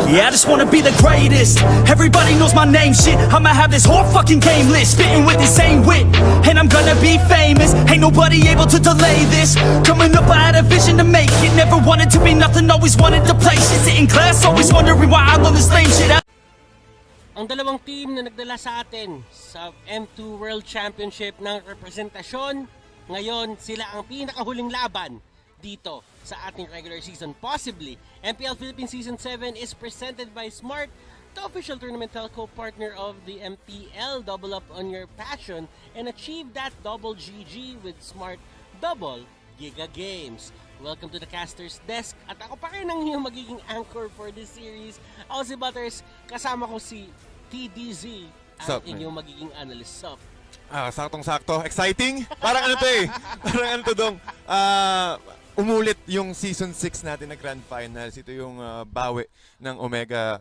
Yeah, I just wanna be the greatest. Everybody knows my name, shit. I'ma have this whole fucking game list, spitting with the same wit, and I'm gonna be famous. Ain't nobody able to delay this. Coming up, I had a vision to make it. Never wanted to be nothing, always wanted to play shit. Sit in class, always wondering why I love this lame shit. Ang dalawang team na nagdala sa atin sa M2 World Championship ng representasyon, ngayon sila ang pinakahuling laban dito sa ating regular season. Possibly, MPL Philippines Season 7 is presented by Smart, the official tournament telco partner of the MPL. Double up on your passion and achieve that double GG with Smart Double Giga Games. Welcome to the Caster's Desk at ako pa rin ang iyong magiging anchor for this series. Ako si Butters, kasama ko si TDZ, ang inyong magiging analyst. Sup? Saktong-sakto. Exciting? Parang ano to eh. Parang ano to dong. Umulit yung Season 6 natin na Grand Finals. Ito yung bawi ng Omega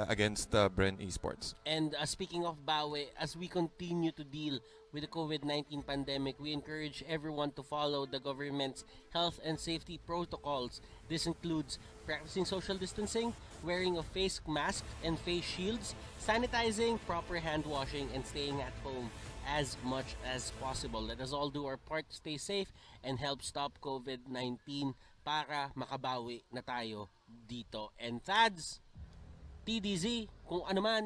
against Bren Esports. And speaking of bawi, as we continue to deal with the COVID-19 pandemic, we encourage everyone to follow the government's health and safety protocols. This includes practicing social distancing, wearing of face masks and face shields, sanitizing, proper hand washing, and staying at home as much as possible. Let us all do our part to stay safe and help stop COVID-19 para makabawi na tayo dito. And Thads, TDZ, kung ano man,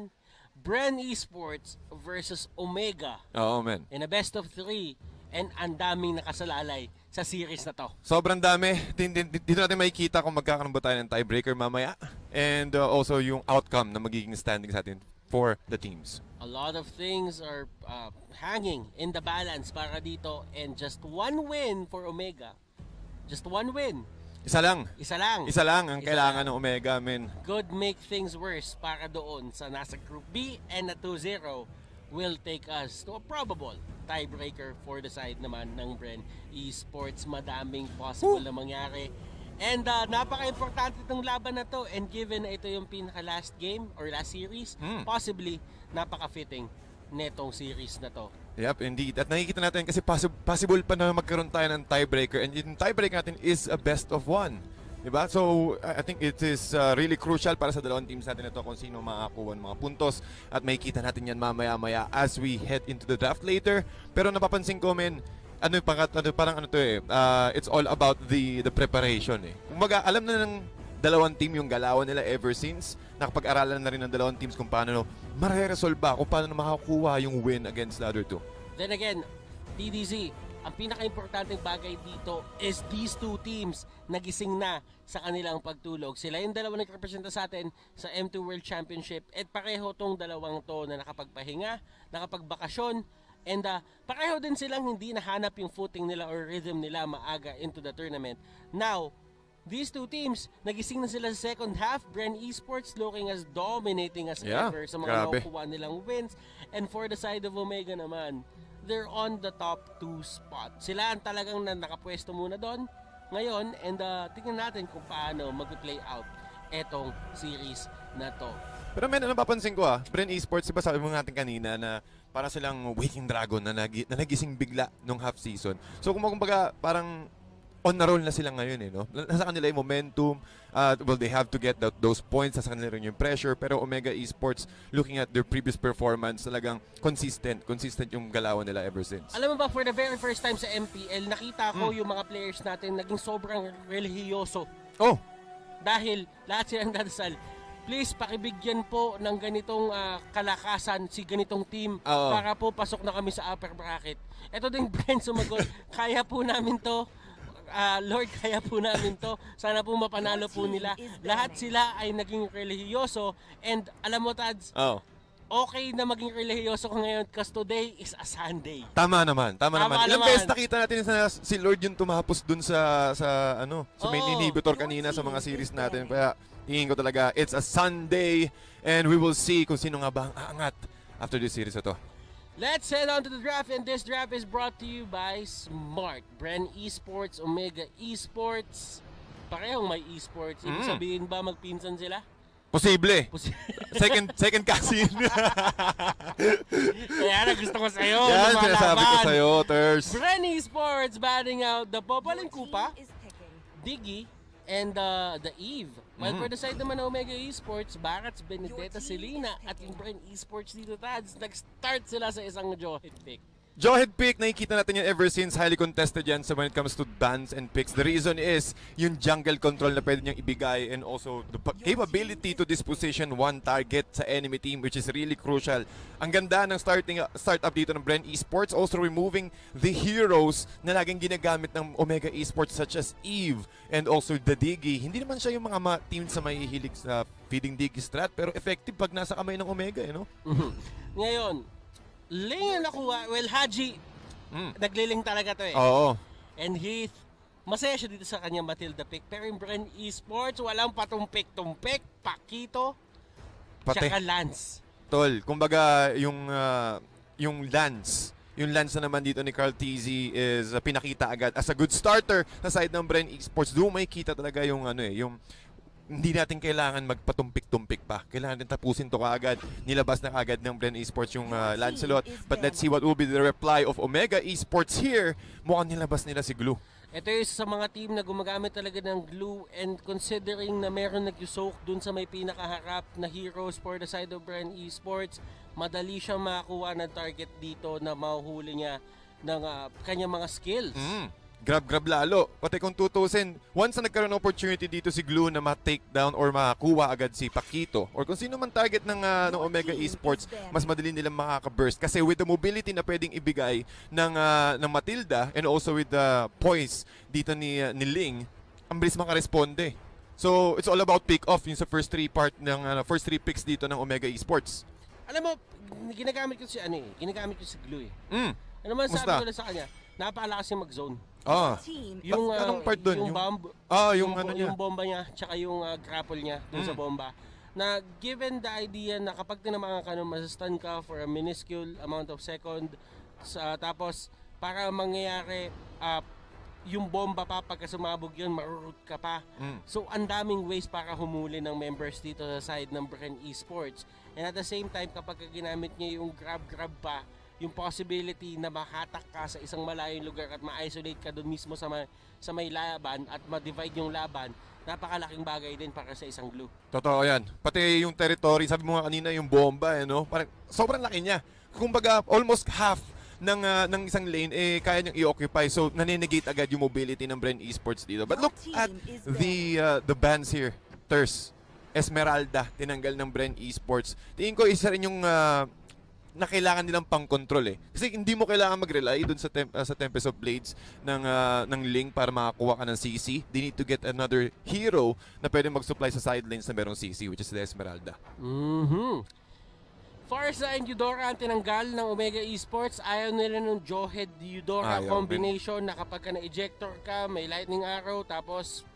Bren Esports versus Omega. Oo, man. In a best of 3, and ang daming nakasalalay sa series na to. Sobrang dami. Dito natin makikita kung magkakaroon ba tayo ng tiebreaker mamaya. And also yung outcome na magiging standing sa atin for the teams. A lot of things are hanging in the balance para dito, and just one win for Omega. Just one win. Isa lang. Isa lang. Isa lang ang Isa kailangan lang. ng Omega, men. Could make things worse para doon sa nasa Group B, and na 2-0 will take us to a probable tiebreaker for the side naman ng Bren Esports. Madaming possible na mangyari. And napaka-importante itong laban na to, and given na ito yung pinaka-last game or last series, possibly napaka-fitting netong series na to. Yep, indeed. At nakikita natin kasi possible pa na magkaroon tayo ng tiebreaker, and yung tiebreaker natin is a best of 1. Diba? So, I think it is really crucial para sa dalawang teams natin ito kung sino makakuha ng mga puntos, at makikita natin yan mamaya-maya as we head into the draft later. Pero napapansin ko, men, it's all about the preparation eh. Kumbaga, alam na ng dalawang team yung galawan nila ever since. Nakapag-aralan na rin ng dalawang teams kung paano mare-resolve ba, kung paano makakuha yung win against the other two. Then again, TDZ, ang pinaka-importanteng bagay dito is these two teams nagising na sa kanilang pagtulog. Sila yung dalawa nagrepresenta sa atin sa M2 World Championship, at pareho tong dalawang to na nakapagpahinga, nakapagbakasyon, and pareho din silang hindi nahanap yung footing nila or rhythm nila maaga into the tournament. Now, these two teams, nagising na sila sa second half. Bren Esports looking as dominating as ever sa mga nakukuha nilang wins. And for the side of Omega naman, they're on the top 2 spot. Sila ang talagang nakapwesto muna doon ngayon, and tingnan natin kung paano mag-play out etong series na to. Pero men, ano papansin ko Bren Esports, diba sabi mo natin kanina na para silang waking dragon na nagising bigla nung half season. So kumbaga parang on na roll na sila ngayon eh, no? Nasa kanila yung momentum, well, they have to get those points, nasa kanila rin yung pressure, pero Omega Esports, looking at their previous performance, talagang consistent yung galawan nila ever since. Alam mo ba, for the very first time sa MPL, nakita ko yung mga players natin naging sobrang relihiyoso. Oh! Dahil lahat silang dadasal, please pakibigyan po ng ganitong kalakasan si ganitong team para po pasok na kami sa upper bracket. Ito din Bren sumagot, kaya po namin to. Lord, kaya po namin to. Sana po mapanalo po nila. Lahat sila ay naging relihiyoso, and alam mo, Tads, okay na maging relihiyoso ko ngayon because today is a Sunday. Tama naman. Ilang beses nakita natin si Lord yung tumapos dun sa main inhibitor kanina sa mga series natin. Kaya tingin ko talaga it's a Sunday, and we will see kung sino nga ba ang aangat after this series na to. Let's head on to the draft, and this draft is brought to you by Smart. Bren Esports, Omega Esports. Parehong may esports. Ibig sabihin ba magpinsan sila? Posible. Second cousin. Kaya na gusto ko sa'yo. Yan, sinasabi ko sa'yo, Ters. Bren Esports batting out the Popaling Kupa, Diggy, and the Eve. While for the side naman ng Omega Esports, Barats, Benedetta, Selena at yung Bren Esports dito, Tads, nag-start sila sa isang Johet pick. Jawhead pick, nakikita natin yan ever since, highly contested yan so when it comes to bans and picks. The reason is yung jungle control na pwede niyang ibigay and also the capability to disposition one target sa enemy team, which is really crucial. Ang ganda ng startup dito ng Bren Esports, also removing the heroes na laging ginagamit ng Omega Esports such as Eve and also the Diggy. Hindi naman siya yung mga teams sa may hilig sa feeding Diggy strat, pero effective pag nasa kamay ng Omega, you know? Ngayon, Ling na nakuha, well, Haji, nagliling talaga to eh. Oo. And Heath, masaya siya dito sa kanyang Matilda pick. Pero yung Bren Esports, walang patumpik-tumpik, Pakito, tsaka Lance. Tol, kumbaga yung Lance na naman dito ni Carl TZ is pinakita agad as a good starter sa side ng Bren Esports. Doon may kita talaga yung yung hindi natin kailangan magpatumpik-tumpik pa. Kailangan din tapusin to kaagad. Nilabas na kaagad ng Bren Esports yung Lancelot. But let's see what will be the reply of Omega Esports here. Mukhang nilabas nila si Glue. Ito yung sa mga team na gumagamit talaga ng glue, and considering na meron nag-soak dun sa may pinakaharap na heroes for the side of Bren Esports, madali siyang makakuha ng target dito na mahuhuli niya ng kanyang mga skills. Grab lalo. Pati kung tutusin, once na nagkaroon ng opportunity dito si Glue na ma-take down or makakuha agad si Pakito or kung sino man target ng Omega Esports, mas madali nilang makaka-burst. Kasi with the mobility na pwedeng ibigay ng Matilda and also with the poise dito ni Ling, ang bilis makaresponde. So, it's all about pick-off yung sa first three picks dito ng Omega Esports. Alam mo, ginagamit ko si Glue eh. Ano man sabi ko lang sa kanya, napakalakas yung mag-zone. Yung anong part doon? Yung bomb, yung bomba niya, tsaka yung grapple niya dun sa bomba. Na given the idea na kapag tinamaan ka, masastun ka for a minuscule amount of second, tapos para mangyayari yung bomba pa pagka sumabog yun, marurot ka pa. So ang daming ways para humuli ng members dito sa side ng Bren Esports. And at the same time, kapag ginamit niya yung grab pa, yung possibility na mahatak ka sa isang malayong lugar at ma-isolate ka doon mismo sa may laban at ma-divide yung laban, napakalaking bagay din para sa isang Glue. Totoo yan. Pati yung territory, sabi mo nga kanina yung bomba, parang sobrang laki niya. Kumbaga, almost half ng isang lane, kaya niyang i-occupy. So, naninegate agad yung mobility ng Bren Esports dito. But look at the bans here. Thurs, Esmeralda, tinanggal ng Bren Esports. Tingin ko isa rin yung na kailangan nilang pang-control eh. Kasi hindi mo kailangan mag-rely dun sa Tempest of Blades ng Ling para makakuha ka ng CC. They need to get another hero na pwede mag-supply sa side lanes na merong CC, which is the Esmeralda. Farsa and Eudora ang tinanggal ng Omega Esports. Ayaw nila ng Jawhead Eudora combination na kapag ka na-ejector ka, may lightning arrow, tapos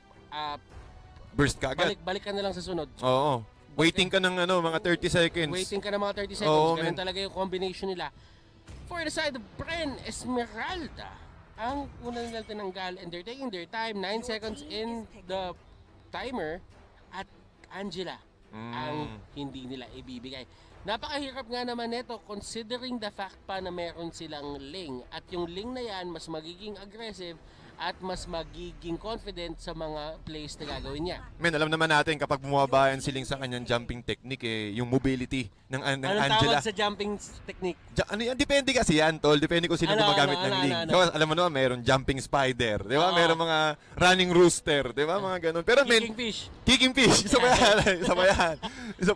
burst ka agad. Balik ka na lang sa sunod. Oo. Waiting ka ng mga 30 seconds. Waiting ka ng mga 30 seconds. Ganun talaga yung combination nila. For the side of Bren Esmeralda, ang una nila tinanggal and they're taking their time. 9 seconds in the timer at Angela ang hindi nila ibibigay. Napakahirap nga naman nito considering the fact pa na meron silang Ling. At yung Ling na yan, mas magiging aggressive at mas magiging confident sa mga plays na gagawin niya. Alam naman natin kapag bumaba yan si Ling sa kanyang jumping technique, yung mobility ng Anong Angela. Anong tawag sa jumping technique? Depende kasi yan, tol. Depende kung sino gumagamit ng Ling. So, alam mo naman, mayroon jumping spider, di ba? Mayroon mga running rooster, di ba? Mga ganun. Pero kicking fish. Isa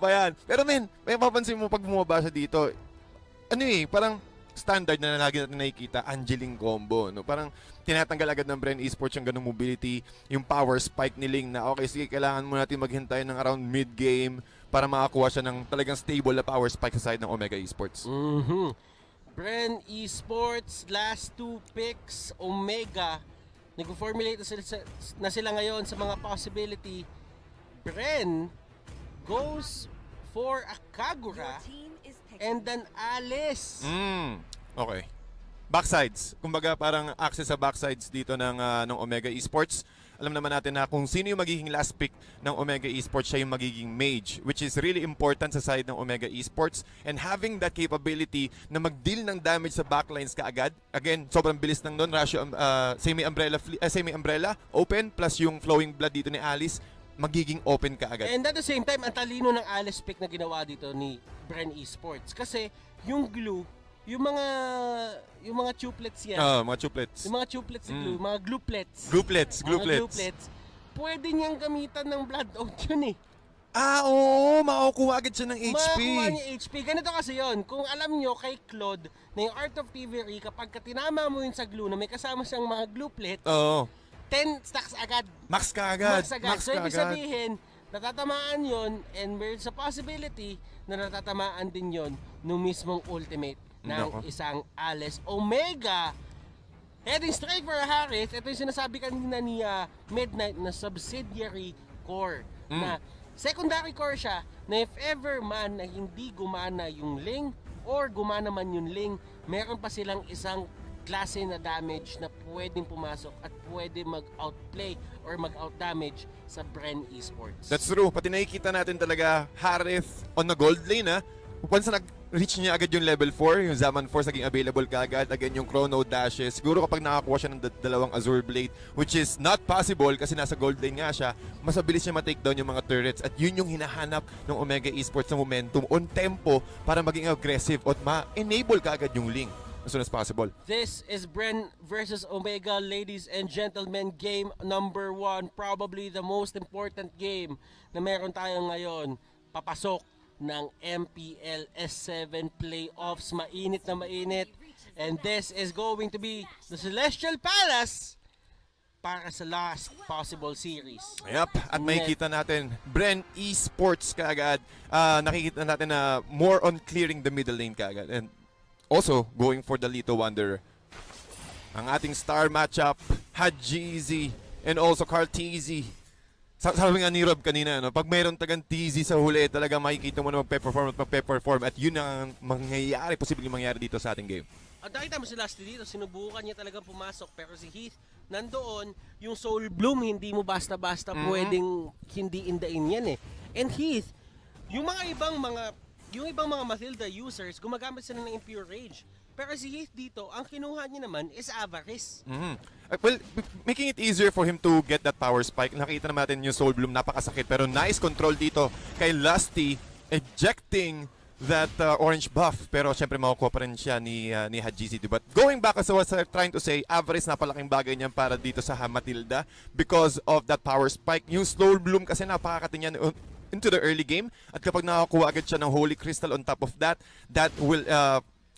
pa yan. Pero may mapapansin mo pag bumaba siya dito, parang standard na lagi natin nakikita, Angeling combo. Parang tinatanggal agad ng Bren Esports yung ganung mobility, yung power spike ni Ling na okay, sige, kailangan mo natin maghintay ng around mid-game para makakuha siya ng talagang stable na power spike sa side ng Omega Esports. Bren Esports, last 2 picks, Omega. Nag-formulate na sila ngayon sa mga possibility. Bren goes for a Kagura and then Alice. Okay. backsides. Kumbaga parang access sa backsides dito ng Omega Esports. Alam naman natin na kung sino yung magiging last pick ng Omega Esports, siya yung magiging mage, which is really important sa side ng Omega Esports. And having that capability na mag-deal ng damage sa backlines kaagad. Again, sobrang bilis ng doon. Semi-umbrella, open, plus yung flowing blood dito ni Alice, magiging open kaagad. And at the same time, ang talino ng Alice pick na ginawa dito ni Bren Esports. Kasi yung glue, yung mga chuplets yan. Mga chuplets. Yung mga chuplets si glue, mga gluplets. Gluplets. Mga gluplets. Pwede niyang gamitan ng blood oath yun eh. Oo, makukuha agad siya ng HP. Makukuha niya HP. Ganito kasi yon. Kung alam nyo kay Claude na yung Art of Thievery, kapag tinama mo yun sa glue na may kasama siyang mga gluplets, 10 stacks agad. Max ka agad. So ibig sabihin, natatamaan yon, and there's a possibility na natatamaan din yon nung mismong ultimate ng isang Alice Omega. Heading straight for Harris, ito yung sinasabi kanina ni Midnight na subsidiary core. Na secondary core siya na if ever man na hindi gumana yung Ling or gumana man yung Ling, meron pa silang isang klase na damage na pwedeng pumasok at pwede mag-outplay or mag-out-damage sa Bren Esports. That's true. Pati nakikita natin talaga Harith on the gold lane. Once na nag-reach niya agad yung level 4, yung Zaman Force naging available kaagad. Again, yung Chrono Dashes. Siguro kapag nakakuha siya ng dalawang Azure Blade, which is not possible kasi nasa gold lane nga siya, mas mabilis niya ma-take down yung mga turrets. At yun yung hinahanap ng Omega Esports na momentum on tempo para maging aggressive at ma-enable kaagad yung Ling as soon as possible. This is Bren versus Omega, ladies and gentlemen. Game number 1. Probably the most important game na meron tayo ngayon. Papasok ng MPL S7 playoffs. Mainit na mainit. And this is going to be the Celestial Palace para sa last possible series. Yep, at makikita natin Bren Esports kaagad. Nakikita natin na more on clearing the middle lane kaagad. And also going for the Lito Wanderer. Ang ating star matchup, Hajizi and also Carteezy. Sabi nga ni Rob kanina, no? Pag mayroon tagang TZ sa huli, talaga makikita mo na magpe-perform at yun ang mangyayari, posibleng mangyayari dito sa ating game. At nakita mo si Lasty dito, sinubukan niya talagang pumasok, pero si Heath, nandoon, yung Soul Bloom, hindi mo basta-basta pwedeng hindi indain yan eh. And Heath, yung ibang mga Mathilda users, gumagamit sila ng Impure Rage. Pero si Heath dito, ang kinuha niya naman is Avarice. Well, making it easier for him to get that power spike. Nakita naman natin yung Soul Bloom, napakasakit. Pero nice control dito kay Lusty, ejecting that orange buff. Pero syempre makukuha pa rin siya ni Hajizi. But going back as I was trying to say, Avarice napalaking bagay niyan para dito sa Matilda because of that power spike. Yung Soul Bloom kasi napakakatin niyan into the early game. At kapag nakakuha agad siya ng Holy Crystal on top of that, that will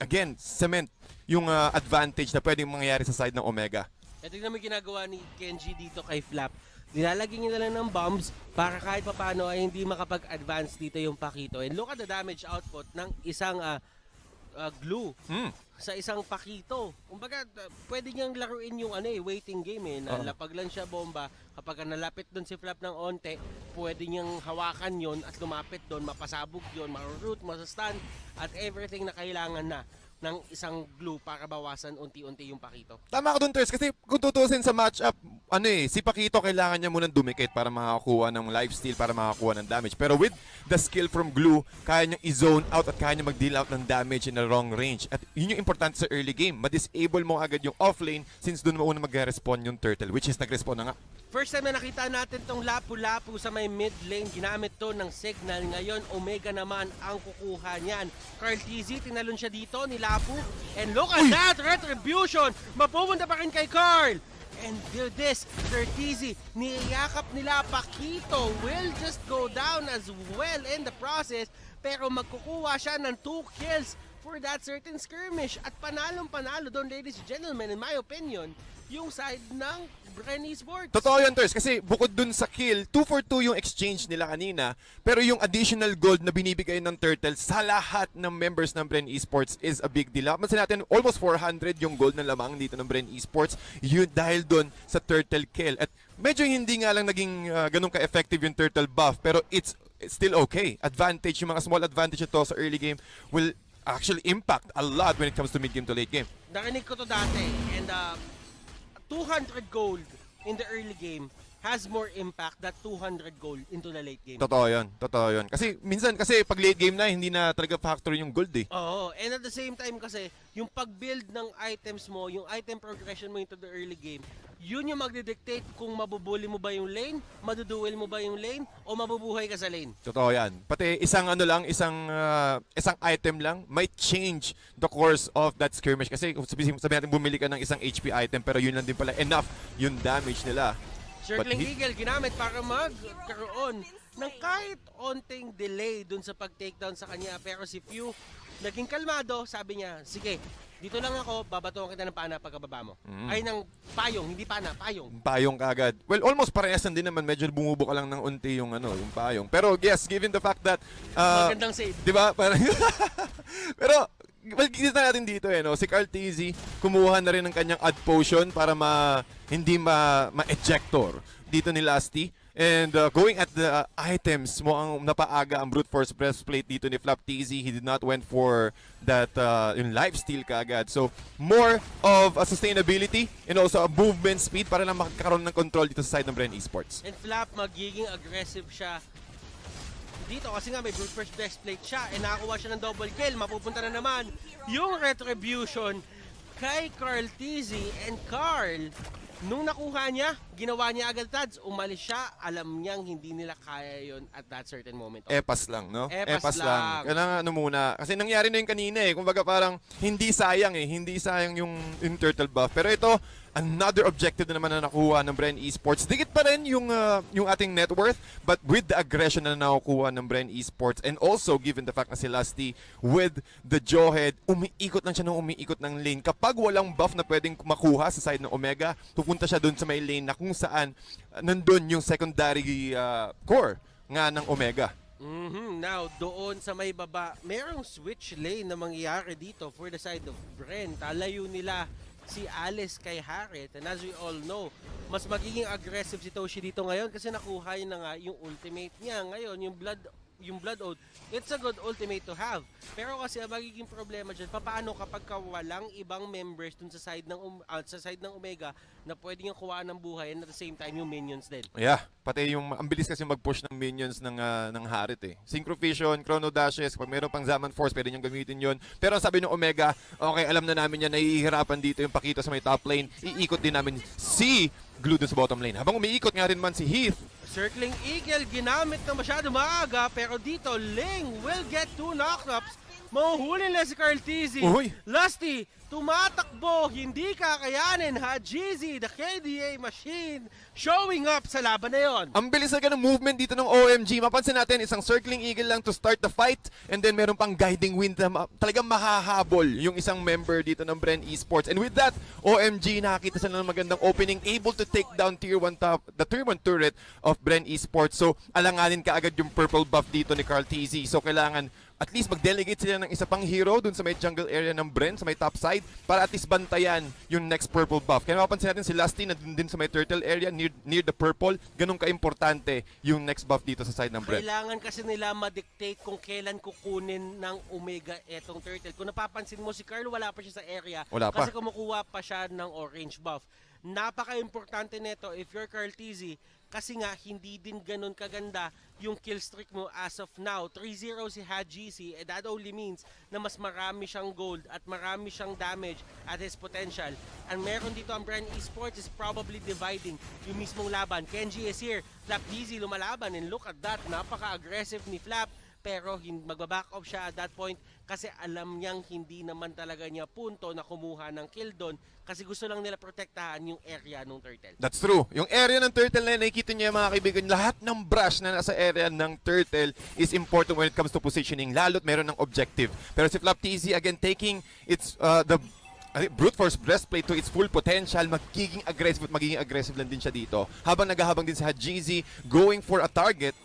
again, cement yung advantage na pwedeng mangyayari sa side ng Omega. Ito yung ginagawa ni Kenji dito kay Flap. Nilalagyan niya na lang ng bombs para kahit papano ay hindi makapag-advance dito yung Pakito. And look at the damage output ng isang glue sa isang Pakito. Kumbaga, pwede niyang laruin yung waiting game eh. Nalapag lang siya bomba. Kapag nalapit doon si Flap ng onte, pwede niyang hawakan yon at lumapit doon, mapasabog yon, ma-root, ma-stun, at everything na kailangan na ng isang glue para bawasan unti-unti yung Pakito. Tama ka dun, Ters, kasi kung tutusin sa matchup, si Pakito kailangan niya munang dumikit para makakuha ng lifesteal, para makakuha ng damage. Pero with the skill from glue, kaya niyang i-zone out at kaya niyang mag-deal out ng damage in the wrong range. At yun yung importante sa early game. Ma-disable mo agad yung offlane since dun mo una mag-respawn yung turtle, which is nag-respawn na nga. First time na nakita natin tong lapu-lapu sa may mid lane, ginamit to ng signal. Ngayon, Omega naman ang kukuha niyan. Carteezy, tinalon siya dito ni Lapu. And look at that, retribution! Mapupunta pa rin kay Carl! And this, Carteezy, niyakap nila Pakito will just go down as well in the process. Pero magkukuha siya ng 2 kills for that certain skirmish. At panalong-panalo doon, ladies and gentlemen, in my opinion, yung side ng Bren Esports. Totoo yun, Ters, kasi bukod dun sa kill, 2 for 2 yung exchange nila kanina, pero yung additional gold na binibigay ng Turtle sa lahat ng members ng Bren Esports is a big deal. Masin natin, almost 400 yung gold na lamang dito ng Bren Esports, yun dahil dun sa Turtle kill. At medyo hindi nga lang naging ganun ka-effective yung Turtle buff, pero it's still okay. Advantage, yung mga small advantage ito sa early game will actually impact a lot when it comes to mid game to late game. Narinig ko to dati. And 200 gold in the early game has more impact than 200 gold into the late game. Totoo yun. Totoo yun. Kasi minsan, kasi pag late game na, hindi na talaga factor yung gold eh. Oo. And at the same time kasi, yung pag-build ng items mo, yung item progression mo into the early game, yun yung magdidictate kung mabubuli mo ba yung lane, maduduel mo ba yung lane, o mabubuhay ka sa lane. Totoo yan. Pati isang isang item lang might change the course of that skirmish. Kasi kung sabihin natin bumili ka ng isang HP item pero yun lang din pala enough yung damage nila. Circling Eagle ginamit para magkaroon ng kahit onting delay dun sa pag-takedown sa kanya. Pero si Few, naging kalmado, sabi niya, sige, dito lang ako, babatuan kita ng pana pagkababa mo. Ay, ng payong, hindi pana, payong. Payong kagad. Well, almost parehas din naman. Medyo bumubo ka lang ng unti yung yung payong. Pero yes, given the fact that Magandang save. di ba? Parang pero well, kita natin dito no. Si Carl TZ kumuha na rin ng kanyang add potion para hindi ma-ejector dito ni Lasty. And going at the items, mo ang napaaga ang brute force breastplate dito ni Flap TZ. He did not went for that yung lifesteal kaagad. So more of a sustainability and also a movement speed para lang makakaroon ng control dito sa side ng Bren Esports. And Flap, magiging aggressive siya dito kasi nga may brute force breastplate siya and nakakuha siya ng double kill. Mapupunta na naman yung retribution kay Carl TZ. And Carl, nung nakuha niya, ginawa niya agad tads, umalis siya, alam niyang hindi nila kaya yon at that certain moment. Epas lang, no? Epas lang. Kailangan muna. Kasi nangyari na yung kanina eh. Kumbaga parang hindi sayang eh. Hindi sayang yung turtle buff. Pero ito, another objective na naman na nakuha ng Bren Esports. Dikit pa rin yung ating net worth, but with the aggression na nakukuha ng Bren Esports and also given the fact na si Lasty with the Jawhead, umiikot lang siya ng umiikot ng lane. Kapag walang buff na pwedeng makuha sa side ng Omega, pupunta siya dun sa may lane na kung saan nandun yung secondary core nga ng Omega. Now, doon sa may baba, merong switch lane na mangyayari dito for the side of Bren. Talayo nila si Alice kay Harriet. And as we all know, mas magiging aggressive si Toshi dito ngayon kasi nakuha niya na nga yung ultimate niya. Ngayon, yung Blood Oath, it's a good ultimate to have. Pero kasi ang magiging problema dyan, paano kapag walang ibang members dun sa side ng Omega na pwede niyang kuhaan ng buhay and at the same time yung minions din. Yeah, pati ang bilis kasi mag-push ng minions ng Harit eh. Synchro Vision, Chrono Dashes, pag meron pang Zaman Force, pwede niyang gamitin yon. Pero ang sabi ng Omega, okay, alam na namin yan, nahihirapan dito yung Pakito sa may top lane. Iikot din namin si Glue dun sa bottom lane. Habang umiikot nga rin man si Heath, Circling Eagle, ginamit na masyado maaga, pero dito, Ling will get 2 knockups. Mahuhuli na si Carl TZ. Uy. Lasty, tumatakbo, hindi kakayanin. Hajizi, the KDA machine, showing up sa laban na yon. ang bilis na ng movement dito ng OMG. Mapansin natin, isang Circling Eagle lang to start the fight and then meron pang Guiding Wind na talagang mahahabol yung isang member dito ng Bren Esports. And with that, OMG, nakakita sila ng magandang opening, able to take down the tier 1 turret of Bren Esports. So, alanganin kaagad yung purple buff dito ni Carl TZ. So, kailangan at least mag-delegate sila ng isa pang hero dun sa may jungle area ng Bren, sa may top side, para at least bantayan yung next purple buff. Kaya mapapansin natin si Lasty na din sa may turtle area, near the purple, ganun ka-importante yung next buff dito sa side ng Bren. Kailangan kasi nila ma-dictate kung kailan kukunin ng Omega etong turtle. Kung napapansin mo, si Carl wala pa siya sa area. Wala pa. Kasi kumukuha pa siya ng orange buff. Napaka-importante nito if you're Carl TZ, kasi nga hindi din ganun kaganda yung kill streak mo as of now. 3-0 si Hajizi, and that only means na mas marami siyang gold at marami siyang damage at his potential. And meron dito ang Bren Esports is probably dividing yung mismong laban. Kenji is here, Flap TZ lumalaban, and look at that, napaka-aggressive ni Flap. Pero magbaback off siya at that point kasi alam niyang hindi naman talaga niya punto na kumuha ng kill doon kasi gusto lang nila protektahan yung area ng turtle. That's true. Yung area ng turtle na nakikita niyo mga kaibigan, lahat ng brush na nasa area ng turtle is important when it comes to positioning, lalo't meron ng objective. Pero si Flap TZ again taking its the brute force breastplate to its full potential, magiging aggressive lang din siya dito. Habang naghahabang din si Hajizi going for a target.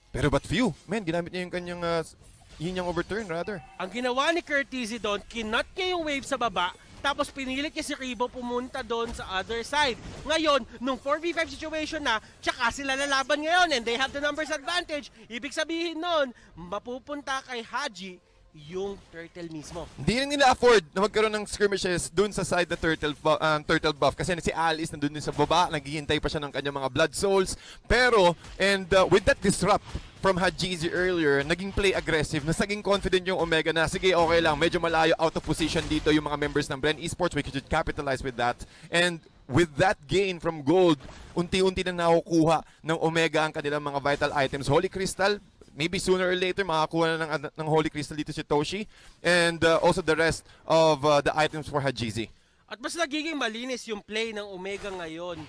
Pero but few, man, ginamit niya yung kanyang yun yung overturn rather. Ang ginawa ni Curtizy doon, kinut niya yung wave sa baba, tapos pinilit niya si Ribo pumunta doon sa other side. Ngayon, nung 4v5 situation na, tsaka sila lalaban ngayon and they have the numbers advantage. Ibig sabihin noon, mapupunta kay Haji yung Turtle mismo. Hindi rin nila afford na magkaroon ng skirmishes dun sa side na turtle buff kasi si Alice nandun din sa baba, naghihintay pa siya ng kanyang mga blood souls. Pero, with that disrupt from Hajizi earlier, naging play aggressive, naging confident yung Omega na sige okay lang, medyo malayo out of position dito yung mga members ng Bren Esports, we could capitalize with that. And with that gain from gold, unti-unti na nakukuha ng Omega ang kanilang mga vital items. Holy Crystal, maybe sooner or later makakuha na ng Holy Crystal dito si Toshi, and also the rest of the items for Hajizi. At mas nagiging malinis yung play ng Omega ngayon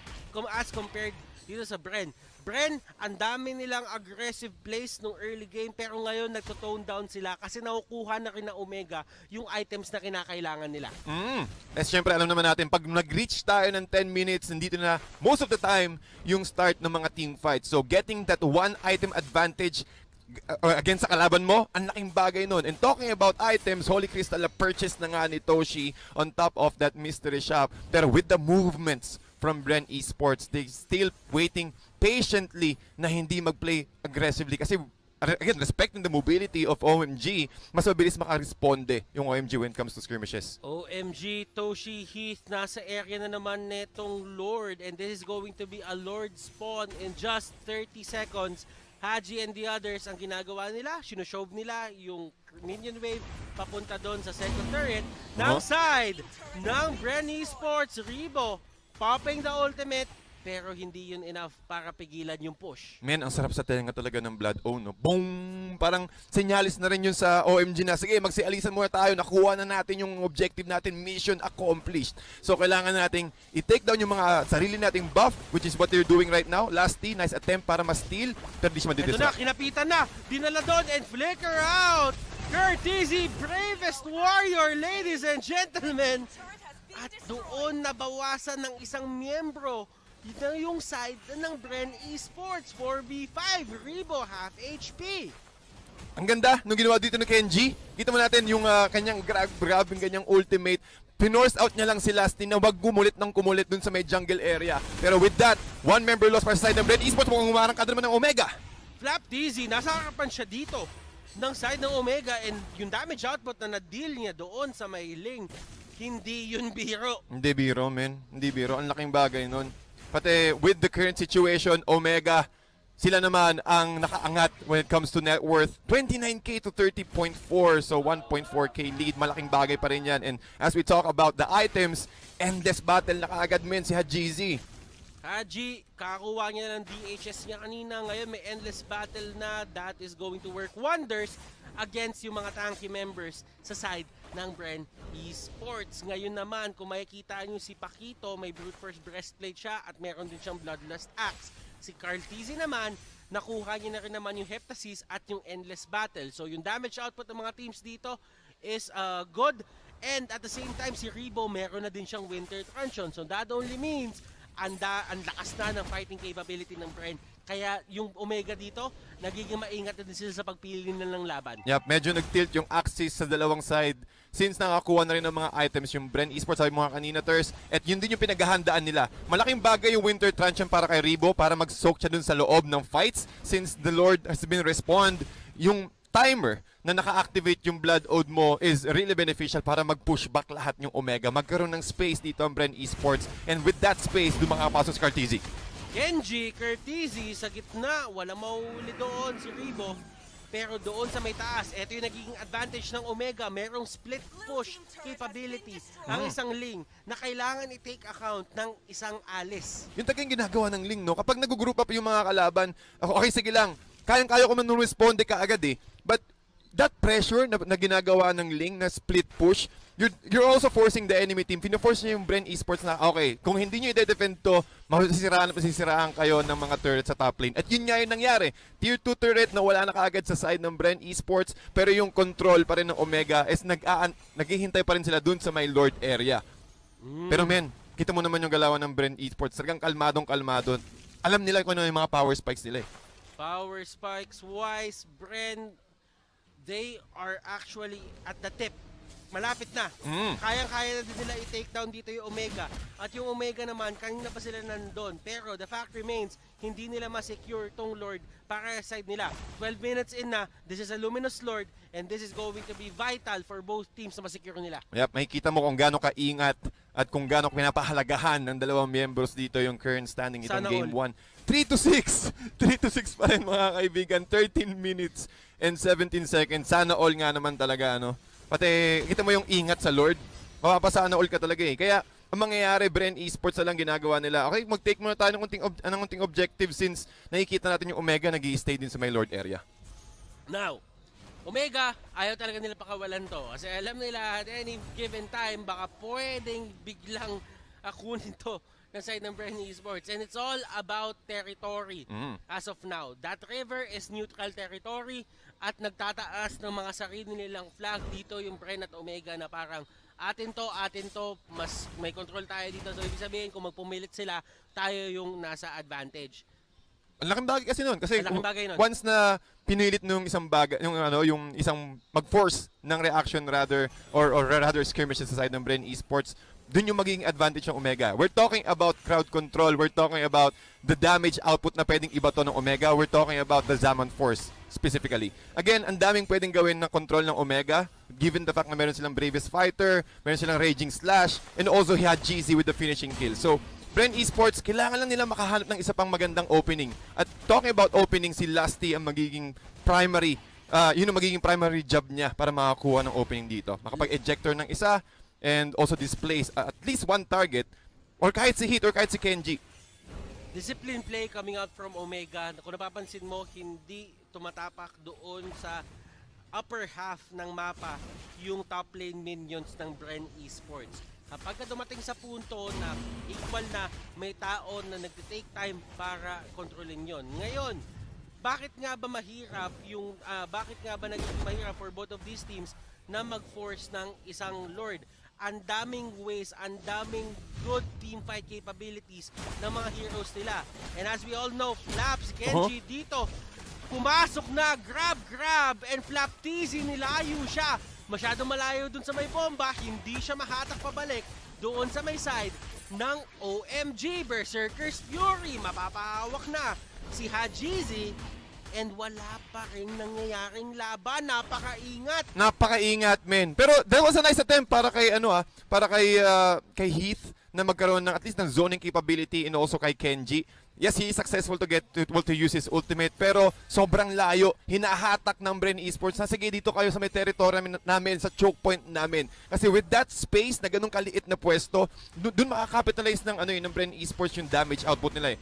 as compared dito sa Bren. Bren, ang dami nilang aggressive plays nung early game pero ngayon nagto-tone down sila kasi nakukuha na rin ng Omega yung items na kinakailangan nila. Siyempre alam naman natin, pag nag-reach tayo ng 10 minutes, nandito na most of the time yung start ng mga team fights. So getting that one item advantage against sa kalaban mo, ang laking bagay nun. And talking about items, Holy Crystal purchase na nga ni Toshi on top of that mystery shop. Pero with the movements from Bren Esports, they still waiting patiently na hindi mag-play aggressively. Kasi, again, respecting the mobility of OMG, mas mabilis makaresponde yung OMG when it comes to skirmishes. OMG, Toshi, Heath, nasa area na naman netong Lord. And this is going to be a Lord spawn in just 30 seconds. Haji and the others, ang ginagawa nila, sinushove nila yung minion wave papunta doon sa second turret ng side ng Bren Esports. Rebo popping the ultimate, pero hindi yun enough para pigilan yung push. Men, ang sarap sa tenga talaga ng Blood Own, no? Boom! Parang senyalis na rin yun sa OMG na, sige, magsialisan muna tayo, nakuha na natin yung objective natin, mission accomplished. So, kailangan nating i-take down yung mga sarili nating buff, which is what they're doing right now. Last T, nice attempt para ma-steal, pero di siya Ito na, kinapitan na, dinala doon and flicker out! Curtizy, bravest warrior, ladies and gentlemen! At doon nabawasan ng isang miyembro dito yung side ng Bren Esports. 4v5, Rebo half HP. Ang ganda nung ginawa dito ng Kenji. Kita mo natin yung kanyang grabing kanyang ultimate. Pinorse out niya lang si Lasty na wag kumulit dun sa may jungle area. Pero with that, one member lost para sa side ng Bren Esports. Mukhang humarang kadra naman ng Omega. Flap Dizzy, nasa harapan siya dito ng side ng Omega, and yung damage output na na-deal niya doon sa may link, hindi yun biro. Hindi biro, men. Hindi biro. Ang laking bagay nun. Pati with the current situation, Omega, sila naman ang nakaangat when it comes to net worth. 29k to 30.4, so 1.4k lead. Malaking bagay pa rin yan. And as we talk about the items, endless battle na kaagad, men, si Hajizi. Haji, kakuha niya ng DHS niya kanina. Ngayon may endless battle na. That is going to work wonders against yung mga tanky members sa side ng Bren Esports. Ngayon naman, kung makikita nyo si Paquito, may brute force breastplate siya at meron din siyang bloodlust axe. Si Carl Tizzy naman, nakuha niya na rin naman yung Heptasis at yung endless battle. So yung damage output ng mga teams dito is good. And at the same time, si Rebo meron na din siyang winter truncheon. So that only means ang lakas na ng fighting capability ng Bren. Kaya yung Omega dito, nagiging maingat na din sila sa pagpili na ng laban. Yep, medyo nag-tilt yung axis sa dalawang side since nakakuha na rin ng mga items yung Bren Esports, sabi mga kanina, Ters. At yun din yung pinaghahandaan nila. Malaking bagay yung Winter Truncheon para kay Rebo para mag-soak siya dun sa loob ng fights since the Lord has been respond. Yung timer na naka-activate yung Blood Ode mo is really beneficial para mag-push back lahat yung Omega. Magkaroon ng space dito ang Bren Esports, and with that space, doon makakapasok si Cartizzy. Kenji, Curtizy sa gitna, walang mauuli doon si Rebo. Pero doon sa may taas, ito yung nagiging advantage ng Omega. Merong split push capability ang isang Ling na kailangan i-take account ng isang Alice. Yung talagang ginagawa ng Ling, no? Kapag nag-group up yung mga kalaban, okay, sige lang, kayang-kaya ko man responde ka agad eh. But that pressure na ginagawa ng Ling na split push, you're also forcing the enemy team. Pino-force niya yung Bren Esports na, okay, kung hindi nyo i-defend to, masisiraan kayo ng mga turret sa top lane. At yun nga yung nangyari. Tier 2 turret na wala na kaagad sa side ng Bren Esports, pero yung control pa rin ng Omega is naghihintay pa rin sila dun sa may Lord area. Pero men, kita mo naman yung galawan ng Bren Esports. Talagang kalmadong-kalmado. Alam nila kung ano yung mga power spikes nila eh. Power spikes wise, Bren, they are actually at the tip malapit na. Kayang-kaya na din nila i-take down dito yung Omega. At yung Omega naman, kanina pa sila nandun. Pero the fact remains, hindi nila ma-secure tong Lord para sa side nila. 12 minutes in na, this is a Luminous Lord, and this is going to be vital for both teams na ma-secure nila. Yep, makikita mo kung gaano kaingat at kung gaano pinapahalagahan ng dalawang members dito yung current standing itong Sana game all. 1. 3-6! 3-6 pa rin mga kaibigan. 13 minutes and 17 seconds. Sana all nga naman talaga, ano. Pati, kita mo yung ingat sa Lord. Mapapasana all ka talaga eh. Kaya, ang mangyayari, Bren Esports na lang ginagawa nila. Okay, mag-take muna tayo ng konting objective since nakikita natin yung Omega nag-i-stay din sa may Lord area. Now, Omega, ayaw talaga nila pakawalan to. Kasi alam nila at any given time, baka pwedeng biglang kunin to ng side ng Bren Esports. And it's all about territory as of now. That river is neutral territory at nagtataas ng mga sarili nilang flag dito yung Bren at Omega na parang atin to, mas may control tayo dito. So ibig sabihin kung magpumilit sila, tayo yung nasa advantage. Ang laking bagay kasi nun. Kasi Bagay nun. once na pinilit nung isang bagay, yung isang mag-force ng reaction rather, or rather skirmishes sa side ng Bren Esports, dun yung magiging advantage ng Omega. We're talking about crowd control. We're talking about the damage output na pwedeng ibato ng Omega. We're talking about the Zaman Force specifically. Again, ang daming pwedeng gawin na control ng Omega, given the fact na meron silang Bravest Fighter, meron silang Raging Slash, and also he had GZ with the finishing kill. So, Bren Esports, kailangan lang nila makahanap ng isa pang magandang opening. At talking about opening, si Lusty ang magiging primary, yun ang magiging primary job niya para makakuha ng opening dito. Makapag-ejector ng isa, and also displace at least one target, or kahit si Heat or kahit si Kenji. Discipline play coming out from Omega. Kung napapansin mo, hindi tumatapak doon sa upper half ng mapa yung top lane minions ng Bren Esports. Kapag dumating sa punto na equal na may tao na nagtitake time para kontrolin yon. Ngayon, bakit nga ba mahirap naging mahirap for both of these teams na mag-force ng isang Lord? Ang daming ways, ang daming good team fight capabilities ng mga heroes nila. And as we all know, Flaps, Kenji dito, pumasok na, grab, and Flap TZ nilayo siya. Masyadong malayo dun sa may bomba, hindi siya mahatak pabalik doon sa may side ng OMG Berserker's Fury. Mapapahawak na si Hajizi. And wala pa rin nangyayaring laban. Napakaingat, men. Pero there was a nice attempt para kay kay Heath na magkaroon ng at least ng zoning capability, and also kay Kenji. Yes, he is successful to use his ultimate, pero sobrang layo. Hinahatak ng Bren Esports na sige dito kayo sa may territory namin, sa choke point namin. Kasi with that space na ganung kaliit na pwesto, doon makakapitalize ng ng Bren Esports yung damage output nila eh.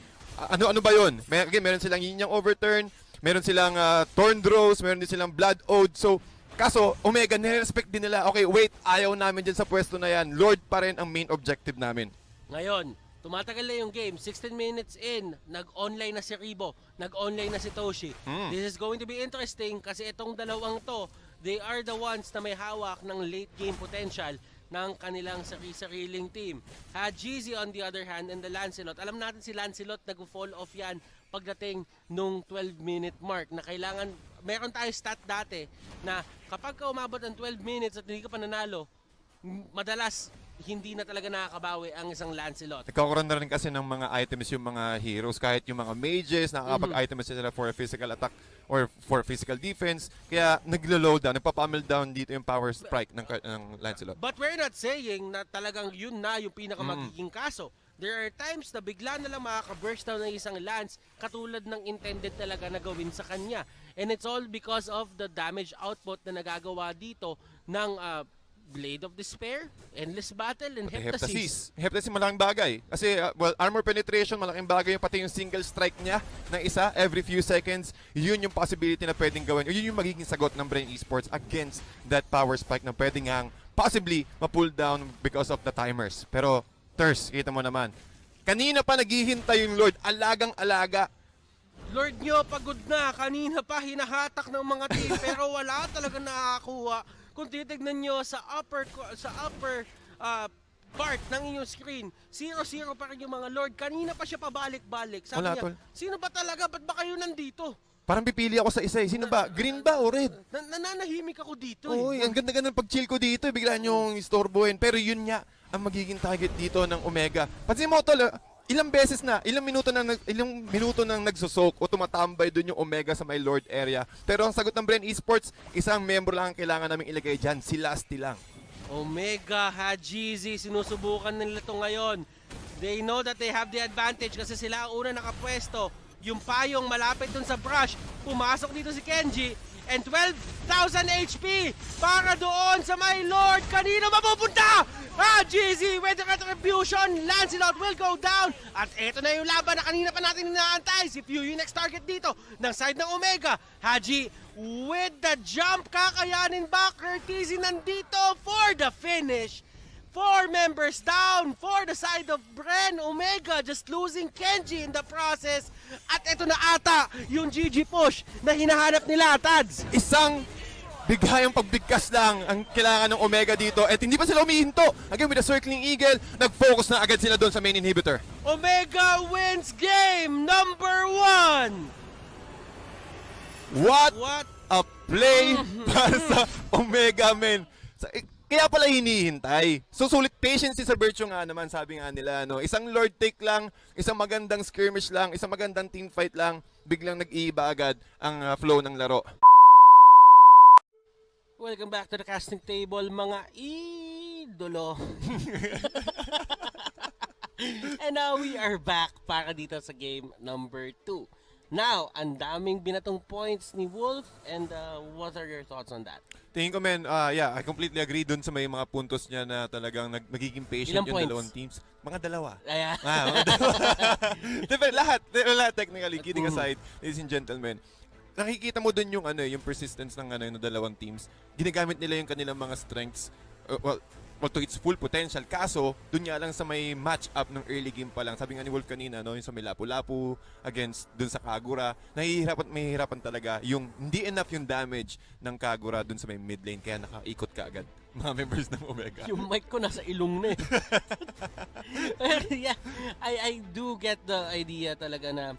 Ano ba 'yon? Meron silang Yin-Yang Overturn, meron silang Torn Draws, meron din silang Blood Ode. So, kaso, Omega, nire-respect din nila. Okay, wait, ayaw namin dyan sa pwesto na yan. Lord pa rin ang main objective namin. Ngayon, tumatagal na yung game. 16 minutes in, nag-online na si Ribo, nag-online na si Toshi. This is going to be interesting kasi itong dalawang to, they are the ones na may hawak ng late game potential ng kanilang sariling team. GZ on the other hand and the Lancelot. Alam natin si Lancelot nag-fall off yan pagdating nung 12-minute mark na kailangan, meron tayo stat dati na kapag ka umabot ng 12 minutes at hindi ka pa nanalo, madalas hindi na talaga nakakabawi ang isang Lancelot. Nagkakaroon na rin kasi ng mga items yung mga heroes, kahit yung mga mages, nakakapag-items sila for a physical attack or for physical defense. Kaya naglo-load down, nagpapamel down dito yung power strike ng Lancelot. But we're not saying na talagang yun na yung pinakamagiging kaso. There are times na bigla na lang makaka-burst down ng isang lance katulad ng intended talaga na gawin sa kanya. And it's all because of the damage output na nagagawa dito ng Blade of Despair, Endless Battle, and Heptasis. Heptasis malaking bagay. Kasi, armor penetration, malaking bagay. Pati yung single strike niya ng isa every few seconds, yun yung possibility na pwedeng gawin. Yun yung magiging sagot ng Bren Esports against that power spike na pwedeng hang possibly ma-pull down because of the timers. Pero, Thurs, kita mo naman. Kanina pa naghihintay yung Lord. Alagang-alaga. Lord nyo, pagod na. Kanina pa hinahatak ng mga team pero wala talaga nakakakuha. Kung titignan nyo sa upper part ng inyong screen, 0-0 pa rin yung mga Lord. Kanina pa siya pabalik-balik. Sabi niya, sino ba talaga? Ba't ba kayo nandito? parang pipili ako sa isa eh. Sino ba? Green ba o red? Nananahimik ako dito Uy, ang ganda-ganda ng pag-chill ko dito. Bigla niyong istorbohin. Pero yun nga, ang magiging target dito ng Omega. Pansin mo, tol, ilang beses na, ilang minuto nang nagsusok o tumatambay doon yung Omega sa my Lord area. Pero ang sagot ng Bren Esports, isang member lang ang kailangan naming ilagay dyan. Si Lasty lang. Omega, Hajizi, sinusubukan nila to ngayon. They know that they have the advantage kasi sila ang una nakapwesto. Yung payong malapit dun sa brush, pumasok dito si Kenji, and 12,000 HP para doon sa my Lord. Kanino mapupunta? GZ with the retribution. Lancelot will go down. At eto na yung laban na kanina pa natin inaantay. Si Few yung next target dito ng side ng Omega. Haji with the jump. Kakayanin ba? Curtizy nandito for the finish. 4 members down for the side of Bren. Omega just losing Kenji in the process. At eto na ata yung GG push na hinahanap nila, Tads. Isang bighayang pagbigkas lang ang kailangan ng Omega dito. At hindi pa sila umihinto. Again, with the Circling Eagle, nag-focus na agad sila doon sa main inhibitor. Omega wins game number 1. What a play para sa Omega, men. Kaya pala hinihintay. So sulit patience si Sir Bercho nga naman, sabi nga nila. No? Isang Lord take lang, isang magandang skirmish lang, isang magandang team fight lang, biglang nag-iiba agad ang flow ng laro. Welcome back to the casting table, mga idolo. And now we are back para dito sa game number 2. Now, ang daming binatong points ni Wolf, and what are your thoughts on that? Tingin ko, men, yeah, I completely agree dun sa may mga puntos niya na talagang nagiging patient Ilang yung points? dalawang teams. Mga dalawa. Ayan. Mga dalawa. Diba, lahat technically, kidding aside, ladies and gentlemen, nakikita mo dun yung persistence ng yung dalawang teams. Ginagamit nila yung kanilang mga strengths. Well, to its full potential. Kaso, dun nga lang sa may match-up ng early game pa lang. Sabi nga ni Wolf kanina, no, yung sa may Lapu-Lapu against dun sa Kagura, mahihirapan talaga yung hindi enough yung damage ng Kagura dun sa may mid lane. Kaya nakaikot ka agad, mga members ng Omega. Yung mic ko nasa ilong na eh. Yeah, I do get the idea talaga na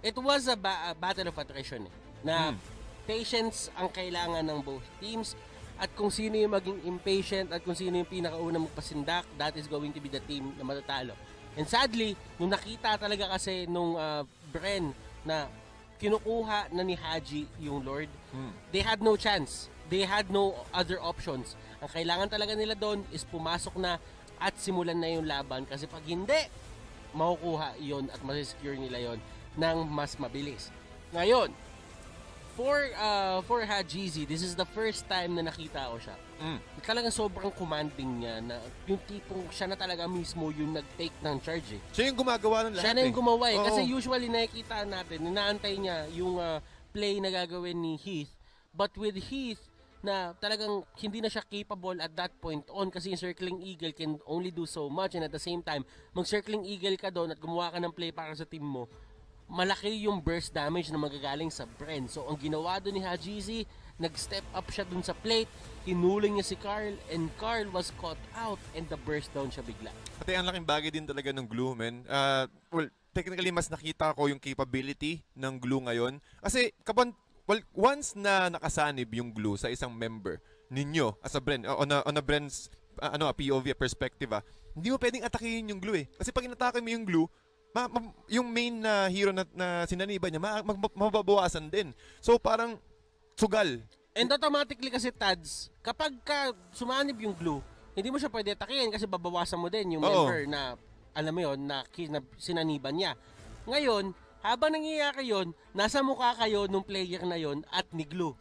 it was a battle of attrition eh. Na patience ang kailangan ng both teams. At kung sino yung maging impatient at kung sino yung pinakauna magpasindak, that is going to be the team na matatalo. And sadly, nung nakita talaga kasi nung Bren na kinukuha na ni Haji yung Lord, they had no chance. They had no other options. Ang kailangan talaga nila doon is pumasok na at simulan na yung laban kasi pag hindi, makukuha yon at masisecure nila yon ng mas mabilis. Ngayon, for Hajizi, this is the first time na nakita ko siya. Talagang sobrang commanding niya na yung tipong siya na talaga mismo yung nag-take ng charge eh. Siya yung gumagawa ng lahat. Siya na yung gumawa eh. Oo. Kasi usually nakikita natin, inaantay niya yung play na gagawin ni Heath. But with Heath, na talagang hindi na siya capable at that point on kasi yung Circling Eagle can only do so much and at the same time, mag-Circling Eagle ka doon at gumawa ka ng play para sa team mo, malaki yung burst damage na magagaling sa Bren. So, ang ginawa doon ni Hajizi, nag-step up siya doon sa plate, hinuling niya si Carl, and Carl was caught out, and the burst down siya bigla. Pati ang laking bagay din talaga ng glue, men. Well, technically, mas nakita ko yung capability ng glue ngayon. Kasi, once na nakasanib yung glue sa isang member ninyo, as a Bren, on a Bren's POV perspective, hindi mo pwedeng atakihin yung glue eh. Kasi pag inatake mo yung glue, yung main na hero na sinaniba niya, mababawasan din. So parang sugal. And automatically kasi, Tads, kapag sumanib yung glue, hindi mo siya pwede atakihin kasi babawasan mo din yung member na, alam mo yun, na sinaniban niya. Ngayon, habang nangyayari yun, nasa mukha kayo nung player na yon at ni glue.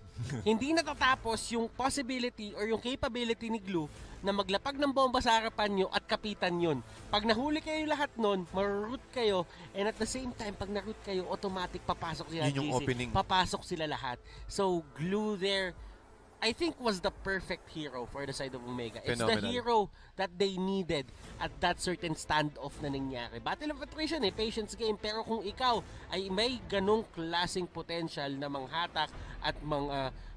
Hindi natatapos yung possibility or yung capability ni glue na maglapag ng bomba sa harapan nyo at kapitan yun. Pag nahuli kayo lahat nun, maroot kayo, and at the same time, pag naroot kayo, automatic papasok sila. Yun yung opening. Papasok sila lahat. So, glue there, I think was the perfect hero for the side of Omega. It's Phenomenal. the hero that they needed at that certain standoff na nangyari. Battle of attrition patience game. Pero kung ikaw ay may ganong klaseng potential na manghatak at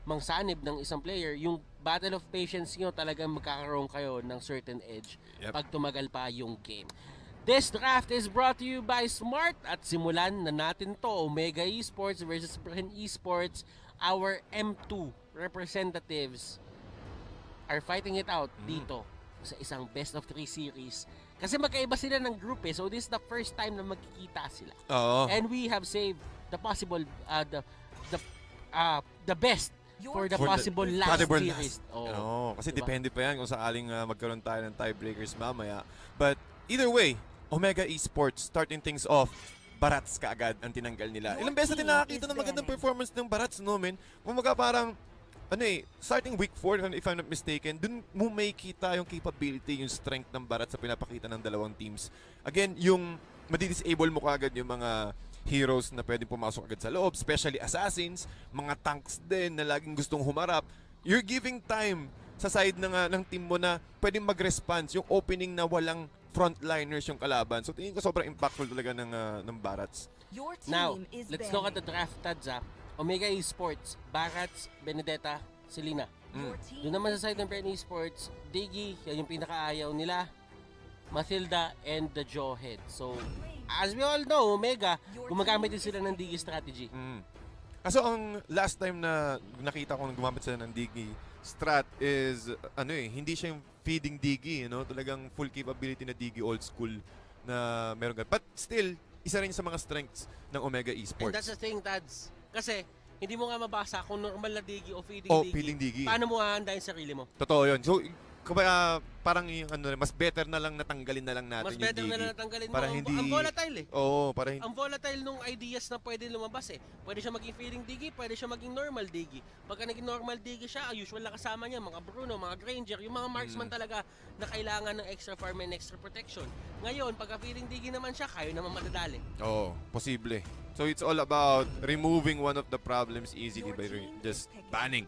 mangsanib ng isang player, yung battle of patience nyo talagang magkakaroon kayo ng certain edge pag tumagal pa yung game. This draft is brought to you by Smart at simulan na natin to. Omega Esports versus Bren Esports. Our M2 representatives are fighting it out dito sa isang best of 3 series. Kasi magkaiba sila ng group eh. So this is the first time na magkikita sila. Oo. And we have saved the possible the best for the possible last series. Kasi Diba? depende pa yan kung sakaling magkaroon tayo ng tiebreakers mamaya. But either way, Omega Esports starting things off, Barats kaagad ang tinanggal nila. Ilang beses natin nakakita ng magandang performance ng Barats, no, men? Kumaga parang, starting week 4, if I'm not mistaken, dun mo may kita yung capability, yung strength ng Barats sa pinapakita ng dalawang teams. Again, yung madi-disable mo kaagad yung mga heroes na pwedeng pumasok agad sa loob, especially assassins, mga tanks din na laging gustong humarap. You're giving time sa side ng team mo na pwedeng mag-response, yung opening na walang frontliners yung kalaban. So tingin ko sobrang impactful talaga ng Barats. Now, let's look at the draft tads. Omega Esports, Barats, Benedetta, Selena. Doon naman sa side ng Bren Esports, Diggy, yan yung pinakaayaw nila, Mathilda, and the Jawhead. So, as we all know, Omega, gumagamit din sila ng Diggy strategy. Kaso ang last time na nakita ko gumamit sila ng Diggy strat is, hindi siya yung feeding Diggy, talagang full capability na Diggy old school na meron ganun. But still, isa rin sa mga strengths ng Omega Esports. And that's the thing, Tads. Kasi, hindi mo nga mabasa kung normal na Diggy o feeding Diggy. Feeding Diggy. Paano mo hahandain sarili mo? Totoo yun. So, parang yung mas better na lang natanggalin na lang natin Mas yung better Diggy. na lang natanggalin mo. Para hindi... Ang volatile eh. Oo, para hindi... Ang volatile nung ideas na pwede lumabas eh. Pwede siya maging feeding Diggy, pwede siya maging normal Diggy. Pagka naging normal Diggy siya, usual na kasama niya, mga Bruno, mga Granger, yung mga marksman talaga na kailangan ng extra farm and extra protection. Ngayon, pagka feeding Diggy naman siya, kayo naman madadali. Oo, posible. So it's all about removing one of the problems easily by just banning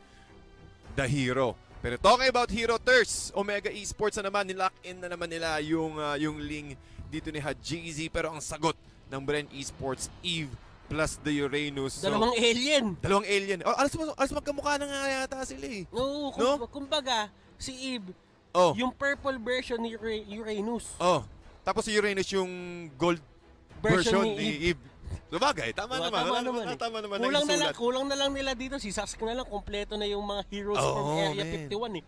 the hero. Pero talking about hero thirst, Omega Esports na naman, nilock in na naman nila yung link dito ni Hajizi. Pero ang sagot ng Bren Esports, Eve plus the Uranus. So, Dalawang alien. Oh, alas magkamukha na nga yata sila eh. Oo, kumbaga, si Eve, yung purple version ni Uranus. Tapos si Uranus yung gold version ni Eve. Sabagay, tama naman. Tama naman. Kulang na lang nila dito. Si Sasuke na lang, kompleto na yung mga heroes from Area 51 eh.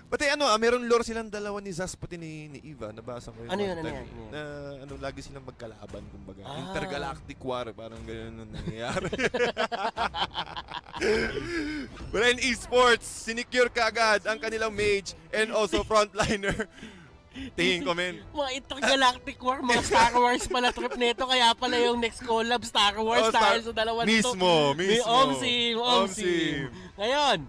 Pati meron lore silang dalawa ni Zas pati ni Eva. Nabasa ko yun. Ano yun? Na lagi silang magkalaban, kumbaga. Intergalactic war, parang gano'n nung nangyayari. Bren Esports, sinecure kaagad ang kanilang mage and also frontliner. Tingin ko, men. Mga intergalactic war, mga Star Wars pala trip nito. Kaya pala yung next collab, Star Wars dahil sa dalawa nito. Mismo. Omsim. Ngayon,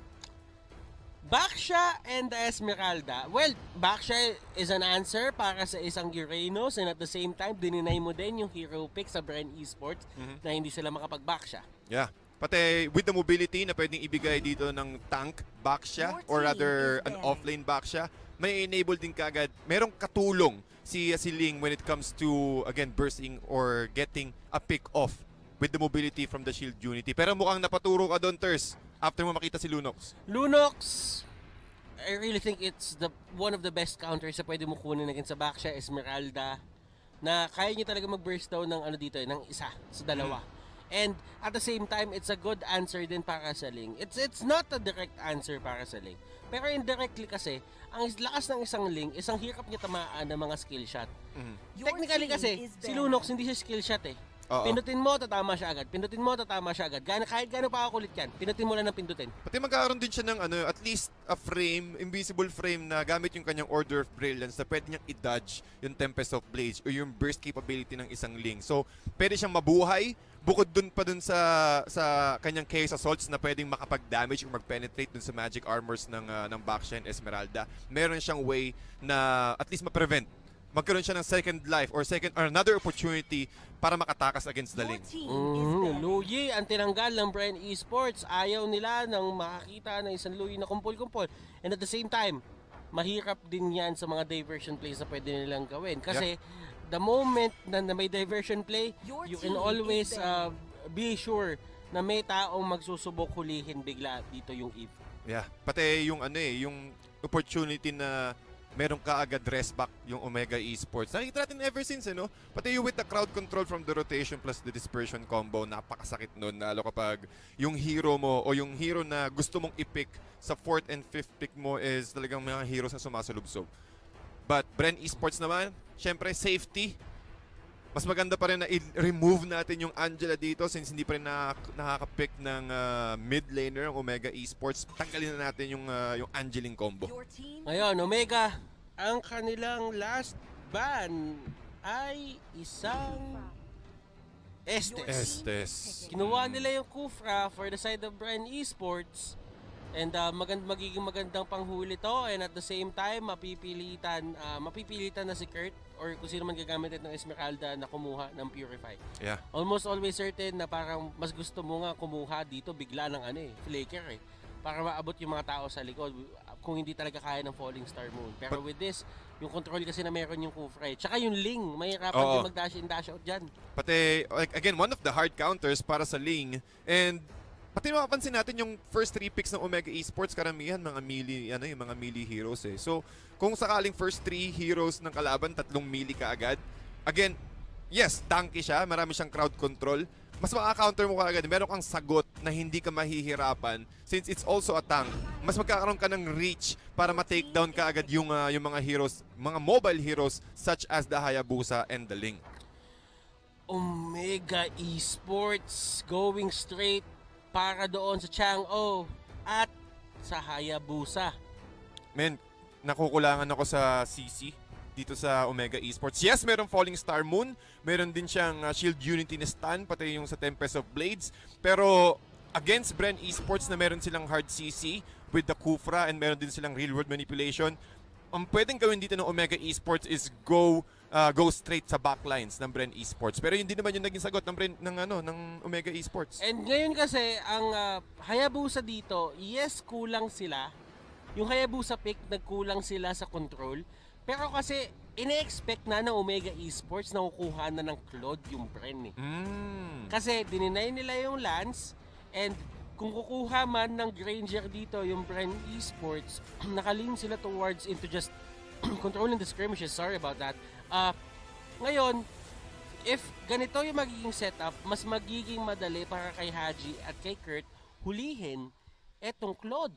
Baksha and the Esmeralda. Well, Baksha is an answer para sa isang Uranus and at the same time, dininay mo din yung hero pick sa Bren Esports na hindi sila makapag-Baksha. Yeah. Pati with the mobility na pwedeng ibigay dito ng tank Baksha or rather an offlane Baksha, may enable din kagad. Merong katulong si Ling when it comes to, again, bursting or getting a pick off with the mobility from the shield unity. Pero mukhang napaturo ka doon, Ters, after mo makita si Lunox. Lunox, I really think it's one of the best counters na pwede mo kunin against sa Baksha, Esmeralda, na kaya niya talaga mag-burst down ng ng isa sa dalawa. And at the same time, it's a good answer din para sa Ling. It's not a direct answer para sa Ling. Pero indirectly kasi, ang lakas ng isang Ling, isang hirap niya tamaan ng mga skill shot. Technically kasi, si Lunox hindi siya skill shot eh. Pindutin mo, tatama siya agad. Kahit gaano pa kakulit yan, pindutin mo lang ng pindutin. Pati magkakaroon din siya ng at least a frame, invisible frame na gamit yung kanyang Order of Brilliance na pwede niyang i-dodge yung Tempest of Blades o yung burst capability ng isang Ling. So, pwede siyang mabuhay, bukod dun sa kanyang Chaos Assaults na pwedeng makapag-damage o mag-penetrate dun sa magic armors ng Baksha and Esmeralda. Meron siyang way na at least ma-prevent. Magkaroon siya ng second life or another opportunity para makatakas against the Ling. Luyi ang tinanggal ng Bren Esports. Ayaw nila nang makakita ng isang Luyi na kumpol-kumpol. And at the same time, mahirap din yan sa mga diversion plays na pwede nilang gawin. Kasi the moment na may diversion play, you can always be sure na may taong magsusubok hulihin bigla dito yung Eve. Yeah. Pati yung yung opportunity na meron kaagad rest back yung Omega Esports. Nakikita natin ever since, Pati yung with the crowd control from the rotation plus the dispersion combo, napakasakit nun. Lalo kapag yung hero mo o yung hero na gusto mong i-pick sa 4th and 5th pick mo is talagang mga heroes na sumasalubsob. But Bren Esports naman, syempre safety. Mas maganda pa rin na i-remove natin yung Angela dito since hindi pa rin nakaka-pick ng mid laner ng Omega Esports. Tanggalin na natin yung Angeling combo. Ngayon, Omega, ang kanilang last ban ay isang Estes. Kinuha nila yung Kufra for the side of Bren Esports. And magiging magandang panghuli to, and at the same time mapipilitan na si Kurt or kung sino man gagamit ng Esmeralda na kumuha ng Purify. Yeah. Almost always certain na parang mas gusto mo nga kumuha dito bigla ng flaker para maabot yung mga tao sa likod kung hindi talaga kaya ng Falling Star Moon. Pero with this, yung control kasi na meron yung Kufra, tsaka yung Ling, mahirapan din mag-dash in dash out dyan. Pati, again, one of the hard counters para sa Ling, and pati mapapansin natin yung first 3 picks ng Omega Esports, karamihan mga melee, yung mga melee heroes eh. So, kung sakaling first 3 heroes ng kalaban, 3 melee ka agad. Again, yes, tanky siya, marami siyang crowd control. Mas maka-counter mo kaagad, meron kang sagot na hindi ka mahihirapan since it's also a tank. Mas magkakaroon ka ng reach para ma-take down kaagad yung mga heroes, mga mobile heroes such as the Hayabusa and the Ling. Omega Esports going straight para doon sa Chang'o at sa Hayabusa. Men, nakukulangan ako sa CC dito sa Omega Esports. Yes, merong Falling Star Moon. Meron din siyang Shield Unity na stun, pati yung sa Tempest of Blades. Pero against Bren Esports na meron silang hard CC with the Kufra and meron din silang real world manipulation, ang pwedeng gawin dito ng Omega Esports is go straight sa backlines ng Bren Esports. Pero hindi naman yung naging sagot ng Omega Esports. And ngayon kasi ang Hayabusa dito, yes, kulang sila. Yung Hayabusa pick, nagkulang sila sa control. Pero kasi ine-expect na ng Omega Esports na kukuha na ng Claude yung Bren . Kasi dininay nila yung Lance, and kung kukuha man ng Granger dito yung Bren Esports, nakaling sila towards into just controlling the skirmishes. Sorry about that. Ngayon, if ganito yung magiging setup, mas magiging madali para kay Haji at kay Kurt hulihin etong Claude.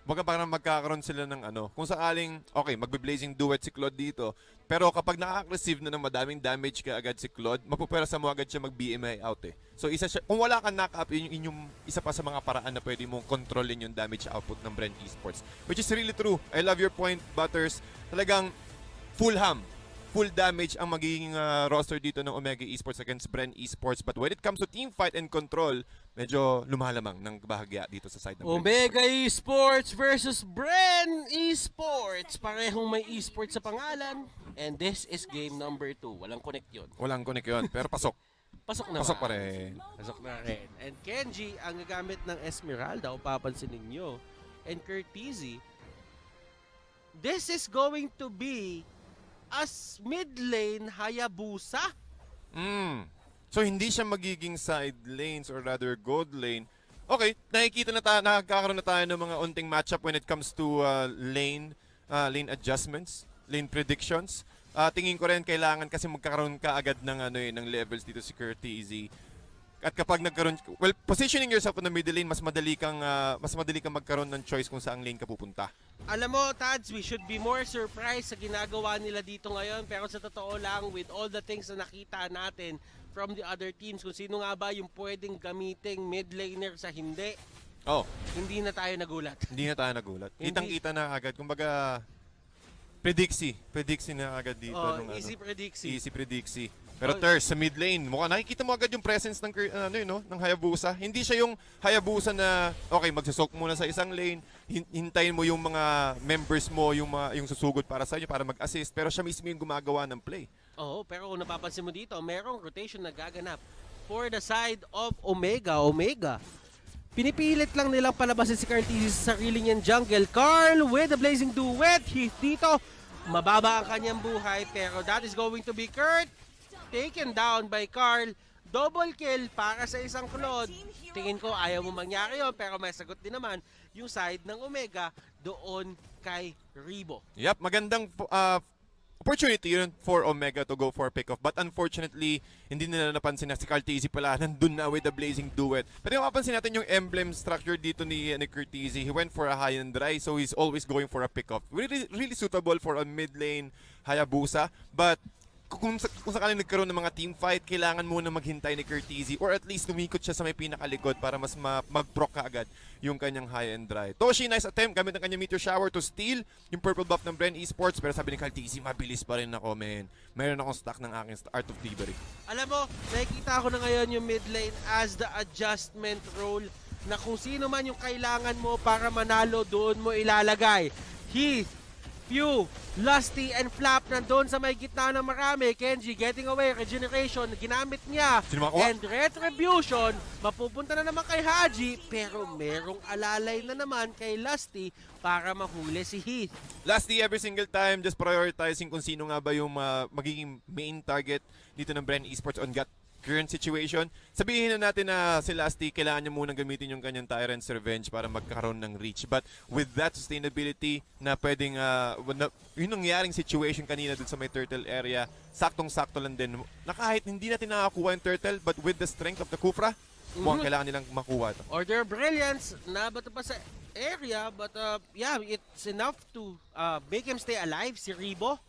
Baga parang magkakaroon sila ng kung sakaling, okay, magbe-blazing duet si Claude dito, pero kapag nakaka-receive na ng madaming damage ka agad si Claude, mapupwersa mo agad siya mag-BMI out eh. So isa siya, kung wala kang knock-up, yun yung isa pa sa mga paraan na pwede mong kontrolin yung damage output ng Bren Esports. Which is really true. I love your point, Butters. Talagang full damage ang magiging roster dito ng Omega Esports against Bren Esports. But when it comes to team fight and control, medyo lumalamang ng bahagya dito sa side ng Omega Esports versus Bren Esports. Parehong may esports sa pangalan. And this is game number 2. Walang connect yun. Walang connect yun, pero pasok. Pasok na Pasok pa rin. Pasok na rin. And Kenji, ang gagamit ng Esmeralda, kung papansin ninyo, and Curtizy, this is going to be as mid lane Hayabusa. So hindi siya magiging side lanes or rather gold lane. Okay, nakikita na tayo, nakakaroon na tayo ng mga unting matchup when it comes to lane adjustments, lane predictions. Tingin ko rin kailangan kasi magkakaroon ka agad ng ng levels dito si Curtizy. At kapag nagkaroon, positioning yourself on the middle lane, mas madali kang magkaroon ng choice kung saang lane ka pupunta. Alam mo, Tads, we should be more surprised sa ginagawa nila dito ngayon. Pero sa totoo lang, with all the things na nakita natin from the other teams, kung sino nga ba yung pwedeng gamiting mid laner sa hindi, hindi na tayo nagulat. Hindi na tayo nagulat. Kitang-kita na agad. Kumbaga, prediksi na agad dito. Easy prediksi. Pero Thurs, sa mid lane, nakikita mo agad yung presence ng ng Hayabusa. Hindi siya yung Hayabusa na, okay, magsasoak muna sa isang lane, hintayin mo yung mga members mo, yung susugod para sa inyo, para mag-assist. Pero siya mismo yung gumagawa ng play. Pero kung napapansin mo dito, merong rotation na gaganap for the side of Omega. Pinipilit lang nilang palabasin si Curtizy sa sarili niyang jungle. Carl with the blazing duet. Dito, mababa ang kanyang buhay, pero that is going to be Kurt. Taken down by Carl. Double kill para sa isang Claude. Tingin ko ayaw mo mangyari yun, pero may sagot din naman yung side ng Omega doon kay Rebo. Yep, magandang opportunity yun for Omega to go for pick-off. But unfortunately, hindi nila napansin na si Cartesi pala nandun na with the Blazing Duet. Pero yung mapansin natin yung emblem structure dito ni Cartesi, he went for a high and dry, so he's always going for a pick-off. Really suitable for a mid-lane Hayabusa. But kung sakaling nagkaroon ng mga team fight, kailangan muna maghintay ni Cartesi or at least lumikot siya sa may pinakalikod para mas mag-proc ka agad yung kanyang high and dry. Toshi, nice attempt gamit ng kanyang meteor shower to steal yung purple buff ng Bren Esports, pero sabi ni Cartesi, mabilis pa rin ako, man. Mayroon akong stock ng aking Art of Thievery. Alam mo, nakikita ko na ngayon yung mid lane as the adjustment role na kung sino man yung kailangan mo para manalo, doon mo ilalagay. Heath, Pew, Lusty, and Flap nandun sa may gitna ng marami. Kenji getting away, regeneration, ginamit niya. And retribution, mapupunta na naman kay Haji, pero merong alalay na naman kay Lusty para mahuli si Heath. Lusty, every single time, just prioritizing kung sino nga ba yung magiging main target dito ng Bren Esports on current situation. Sabihin na natin na si Lusty, kailangan niya munang gamitin yung kanyang Tyrant's Revenge para magkakaroon ng reach. But with that sustainability na pwedeng, yung nangyaring situation kanina dun sa may turtle area, saktong-sakto lang din. Na kahit hindi natin nakakuha yung turtle, but with the strength of the Kufra, mukhang kailangan nilang makuha ito. Order Brilliance, nabato pa sa area, but yeah, it's enough to make him stay alive, si Rebo.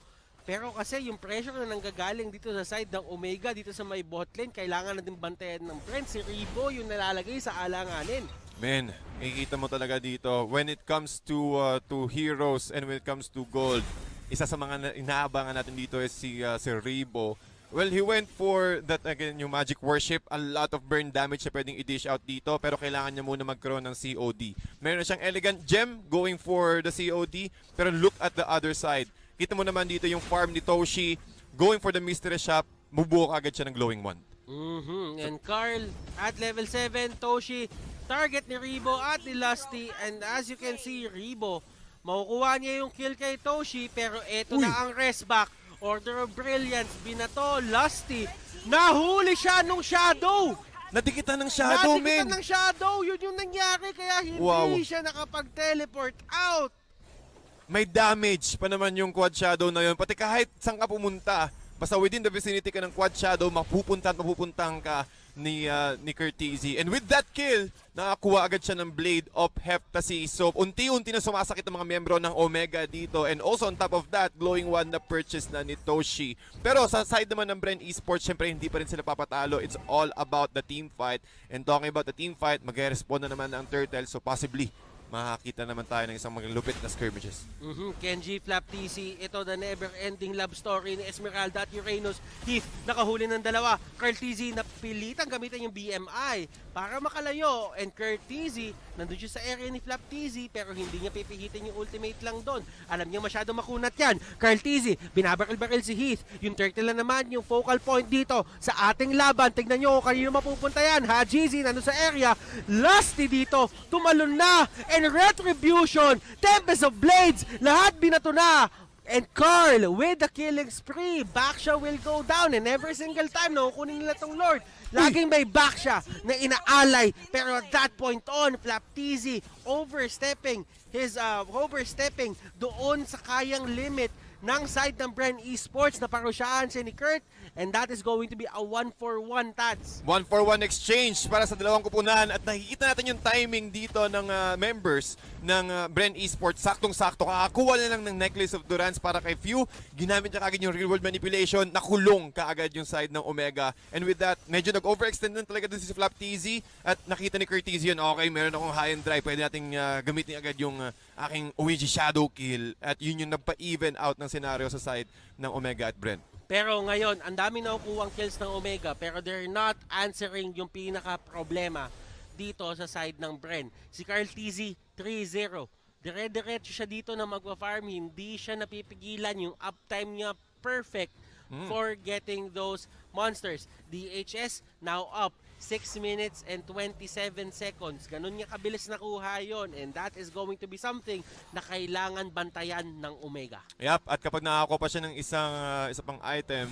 Pero kasi yung pressure na nanggagaling dito sa side ng Omega, dito sa may botlane, kailangan natin bantayan ng Bren. Si Rebo yung nalalagay sa alanganin. Men, makikita mo talaga dito, when it comes to heroes and when it comes to gold, isa sa mga inaabangan natin dito is si Rebo. Well, he went for that again, yung Magic Worship. A lot of burn damage na pwedeng i-dish out dito, pero kailangan niya muna magkaroon ng COD. Meron siyang Elegant Gem going for the COD, pero look at the other side. Kita mo naman dito yung farm ni Toshi going for the mystery shop, bubuo agad siya ng glowing wand. And Carl at level 7, Toshi, target ni Rebo at ni Lusty, and as you can see, Rebo, makukuha niya yung kill kay Toshi, pero eto na ang rest back. Order of Brilliance, binato, Lusty, nahuli siya nung Shadow! Natikitan ng Shadow, men! Natikitan ng Shadow, yun yung nangyari, kaya hindi siya nakapag-teleport out. May damage pa naman yung Quad Shadow na yun. Pati kahit saan ka pumunta, basta within the vicinity ka ng Quad Shadow, mapupuntahan ka ni Cartesi. And with that kill, nakakuha agad siya ng Blade of Heptasy. So, unti-unti na sumasakit ang mga miyembro ng Omega dito. And also on top of that, glowing wand na purchase na ni Toshi. Pero sa side naman ng Bren Esports, syempre hindi pa rin sila papatalo. It's all about the team fight. And talking about the team fight, mag-respond na naman ang Turtle. So possibly, makakita naman tayo ng isang maglupit na skirmishes. Kenji, Flap TC, ito the never-ending love story ni Esmeralda at Uranus. Heath, nakahuli ng dalawa. Cartesi, napilitang gamitin yung BMI para makalayo. And Cartesi, nandun siya sa area ni Flap TC, pero hindi niya pipihitin yung ultimate lang doon. Alam niya masyado makunat yan. Cartesi, binabaril-baril si Heath. Yung turtle na naman, yung focal point dito sa ating laban. Tignan nyo kung kanino mapupunta yan. Hajizi, nandun sa area. Lusty dito, tumalon na. And Retribution, Tempest of Blades, lahat binato na. And Carl with the killing spree. Baksha will go down, and every single time na kukunin nila tong Lord, laging may Baksha na inaalay. Pero at that point on, Flap TZ overstepping doon sa kayang limit ng side ng Bren Esports na parusyahan siya ni Kurt, and that is going to be a 1-for-1, Tats. 1-for-1 exchange para sa dalawang kupunan, at nakikita natin yung timing dito ng members ng Bren Esports. Saktong-sakto, kakakuha na lang ng Necklace of Durance para kay Few. Ginamit niya kaagad yung real world manipulation, nakulong kaagad yung side ng Omega. And with that, medyo nag-overextend na talaga din si Flap TZ, at nakita ni Cartesi yun, okay, meron akong high and dry, pwede nating gamitin agad yung aking OEG Shadow Kill, at yun yung nagpa-even out ng scenario sa side ng Omega at Bren. Pero ngayon, ang dami na nakukuhang kills ng Omega, pero they're not answering yung pinaka-problema dito sa side ng Bren. Si Carl TZ, 3-0. Dire-diretso siya dito na magpa-farm, hindi siya napipigilan, yung uptime niya perfect for getting those monsters. DHS now up 6 minutes and 27 seconds. Ganun niya kabilis nakuha yon, and that is going to be something na kailangan bantayan ng Omega. Yep, at kapag nakakuha pa siya ng isa pang item,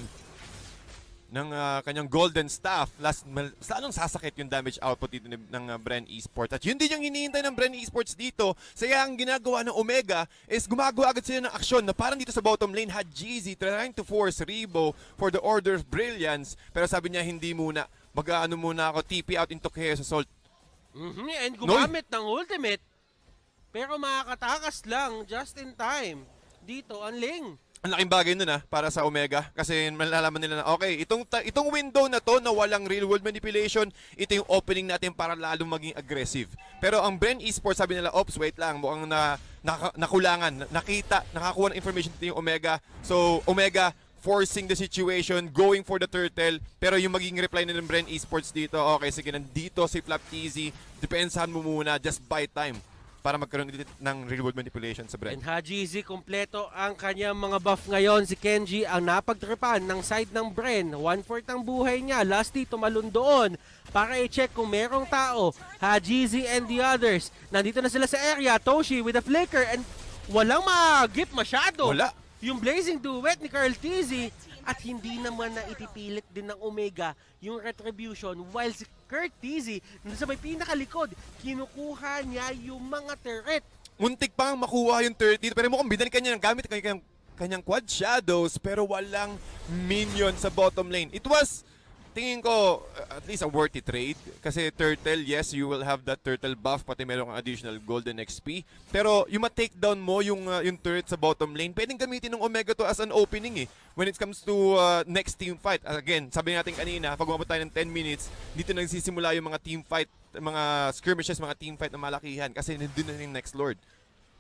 kanyang golden staff, lalong sasakit yung damage output dito ng Bren Esports. At yun din yung hinihintay ng Bren Esports dito. Kaya ang ginagawa ng Omega is gumagawa agad sila ng aksyon na parang dito sa bottom lane, Hadjizi trying to force Rebo for the Order of Brilliance. Pero sabi niya, hindi muna. Mag-ano muna ako, TP out into Chaos Assault. And gumamit ng ultimate. Pero makakatakas lang just in time. Dito, ang Ling. Ang laking bagay nun para sa Omega kasi malalaman nila na okay, itong window na to na walang real world manipulation, ito yung opening natin para lalong maging aggressive. Pero ang Bren Esports sabi nila, ops, wait lang, mukhang nakulangan, nakakuha ng information dito yung Omega. So Omega forcing the situation, going for the turtle, pero yung magiging reply na ng Bren Esports dito, okay, sige, nandito si Flap TZ, depensahan mo muna, just buy time para magkaroon ng real world manipulation sa Bren. And Hadjizi, kompleto ang kanyang mga buff ngayon. Si Kenji ang napagtripan ng side ng Bren. 1/4 ang buhay niya. Lasty tumalon doon para i-check kung merong tao. Hadjizi and the others. Nandito na sila sa area. Toshi with a flicker and walang mag-gip masyado. Wala. Yung blazing duet ni Carl TZ at hindi naman na itipilit din ng Omega yung retribution while si Kurt TZ nandun sa may pinakalikod, kinukuha niya yung mga turret. Muntik pang makuha yung 30, pero mukhang binalikan niya ng gamit kanyang quad shadows, pero walang minion sa bottom lane. It was, tingin ko, at least a worthy trade. Kasi turtle, yes, you will have that turtle buff, pati meron kang additional golden XP. Pero yung ma-takedown mo yung turret sa bottom lane, pwedeng gamitin ng Omega to as an opening when it comes to next team fight. Again, sabi natin kanina, pag umabot tayo ng 10 minutes, dito nagsisimula yung mga team fight, mga skirmishes, mga team fight na malakihan. Kasi nandun na yung next lord.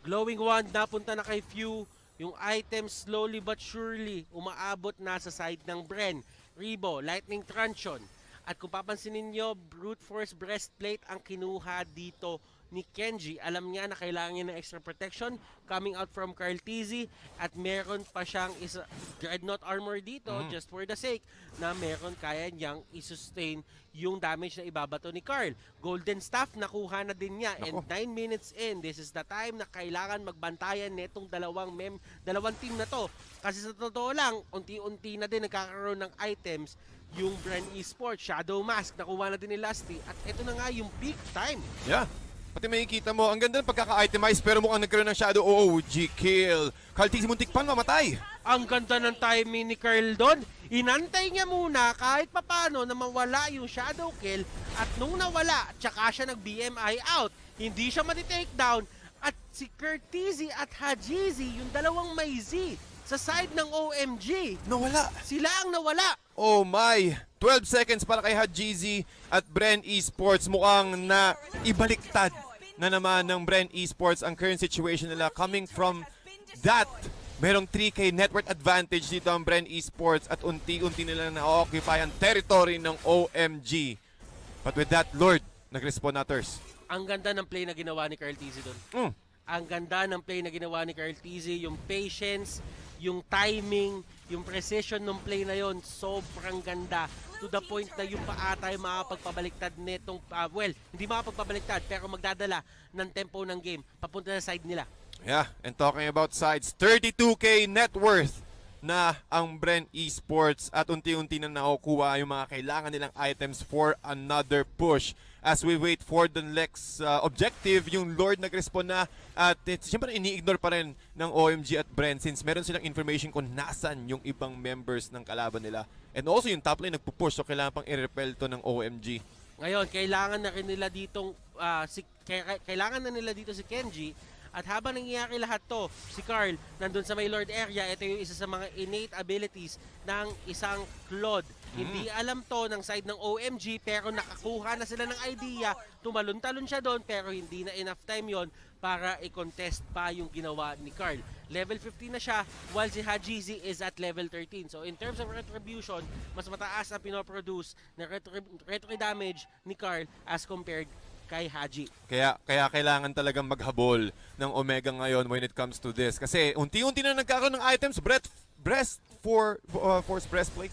Glowing Wand napunta na kay Few. Yung items slowly but surely umaabot na sa side ng Bren. Rebo, Lightning Truncheon. At kung papansinin nyo, Brute Force Breastplate ang kinuha dito ni Kenji. Alam niya na kailangan niya ng extra protection coming out from Carl TZ at meron pa siyang Dreadnought Armor dito just for the sake na meron kaya niyang isustain yung damage na ibabato ni Carl. Golden Staff nakuha na din niya and 9 minutes in, this is the time na kailangan magbantayan netong dalawang team na to. Kasi sa totoo lang, unti-unti na din nagkakaroon ng items yung Bren Esports, Shadow Mask, nakuha na din ni Lasty at ito na nga yung peak time. Yeah. Pati makikita mo, ang ganda ng pagkaka-itemize pero mukhang nagkaroon ng shadow. OG kill. Carl TZ muntik pan mamatay. Ang ganda ng timing ni Carl doon. Inantay niya muna kahit papano na mawala yung shadow kill at nung nawala, tsaka siya nag-BMI out. Hindi siya mati-takedown at si Kurt TZ at Hadjizi, yung dalawang may Z sa side ng OMG. Nawala. Sila ang nawala. Oh my! 12 seconds para kay Hadjizi at Bren Esports. Mukhang na ibaliktad na naman ng Bren Esports ang current situation nila. Coming from that, merong 3K net worth advantage dito ang Bren Esports at unti-unti nila na-occupy ang territory ng OMG. But with that, Lord, nag-respawn others. Ang ganda ng play na ginawa ni Carl TZ doon. Ang ganda ng play na ginawa ni Carl TZ, yung patience, yung timing, yung precision ng play na yon, sobrang ganda. To the point na yung paa tayo makapagpabaliktad netong, hindi makapagpabaliktad, pero magdadala ng tempo ng game papunta sa side nila. Yeah, and talking about sides, 32K net worth na ang Bren Esports at unti-unti na nakukuha yung mga kailangan nilang items for another push. As we wait for the next objective, yung Lord nag-respond na at siyempre ini-ignore pa rin ng OMG at Bren since meron silang information kung nasan yung ibang members ng kalaban nila. And also yung top lane nagpupush so kailangan pang i-repel to ng OMG. Ngayon, kailangan na rin nila ditong kailangan na nila dito si Kenji. At habang nangyayari lahat to, si Carl nandun sa may Lord area, ito yung isa sa mga innate abilities ng isang Claude. Hindi alam to ng side ng OMG pero nakakuha na sila ng idea, tumalon-talon siya doon pero hindi na enough time yon para i-contest pa yung ginawa ni Carl. Level 15 na siya while si Hadjizi is at level 13. So in terms of retribution, mas mataas ang pinoproduce na retri damage ni Carl as compared kay Haji. Kaya kailangan talagang maghabol ng Omega ngayon when it comes to this. Kasi unti-unti na nagkakaroon ng items, Force Breastplate.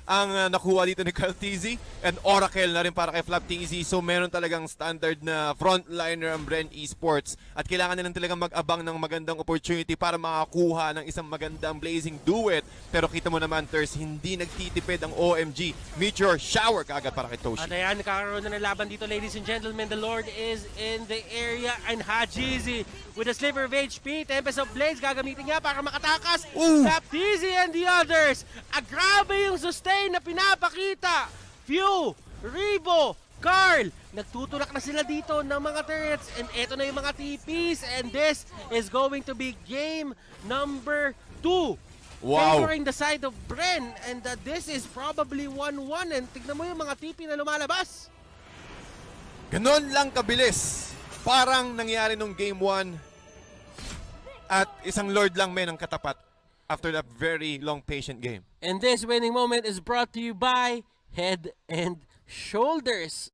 ang nakuha dito ni Kyle TZ and Oracle na rin para kay Flap TZ. So meron talagang standard na frontliner ang Bren Esports at kailangan nilang talagang mag-abang ng magandang opportunity para makakuha ng isang magandang blazing duet. Pero kita mo naman, Ters, hindi nagtitipid ang OMG. Meteor shower kaagad para kay Toshi. At ayan, nagkakaroon na ng laban dito, ladies and gentlemen. The Lord is in the area and Hajizi with a sliver of HP. Tempest of Blades gagamitin niya para makatakas. Baptizi and the others. Grabe yung sustain na pinapakita. Few, Rivo, Carl, nagtutulak na sila dito ng mga turrets and eto na yung mga TPs and this is going to be game number 2. Wow. Favoring the side of Bren and this is probably 1-1 and tignan mo yung mga TP na lumalabas. Ganon lang kabilis. Parang nangyari nung game 1 at isang Lord lang men ang katapat after that very long patient game. And this winning moment is brought to you by Head and Shoulders.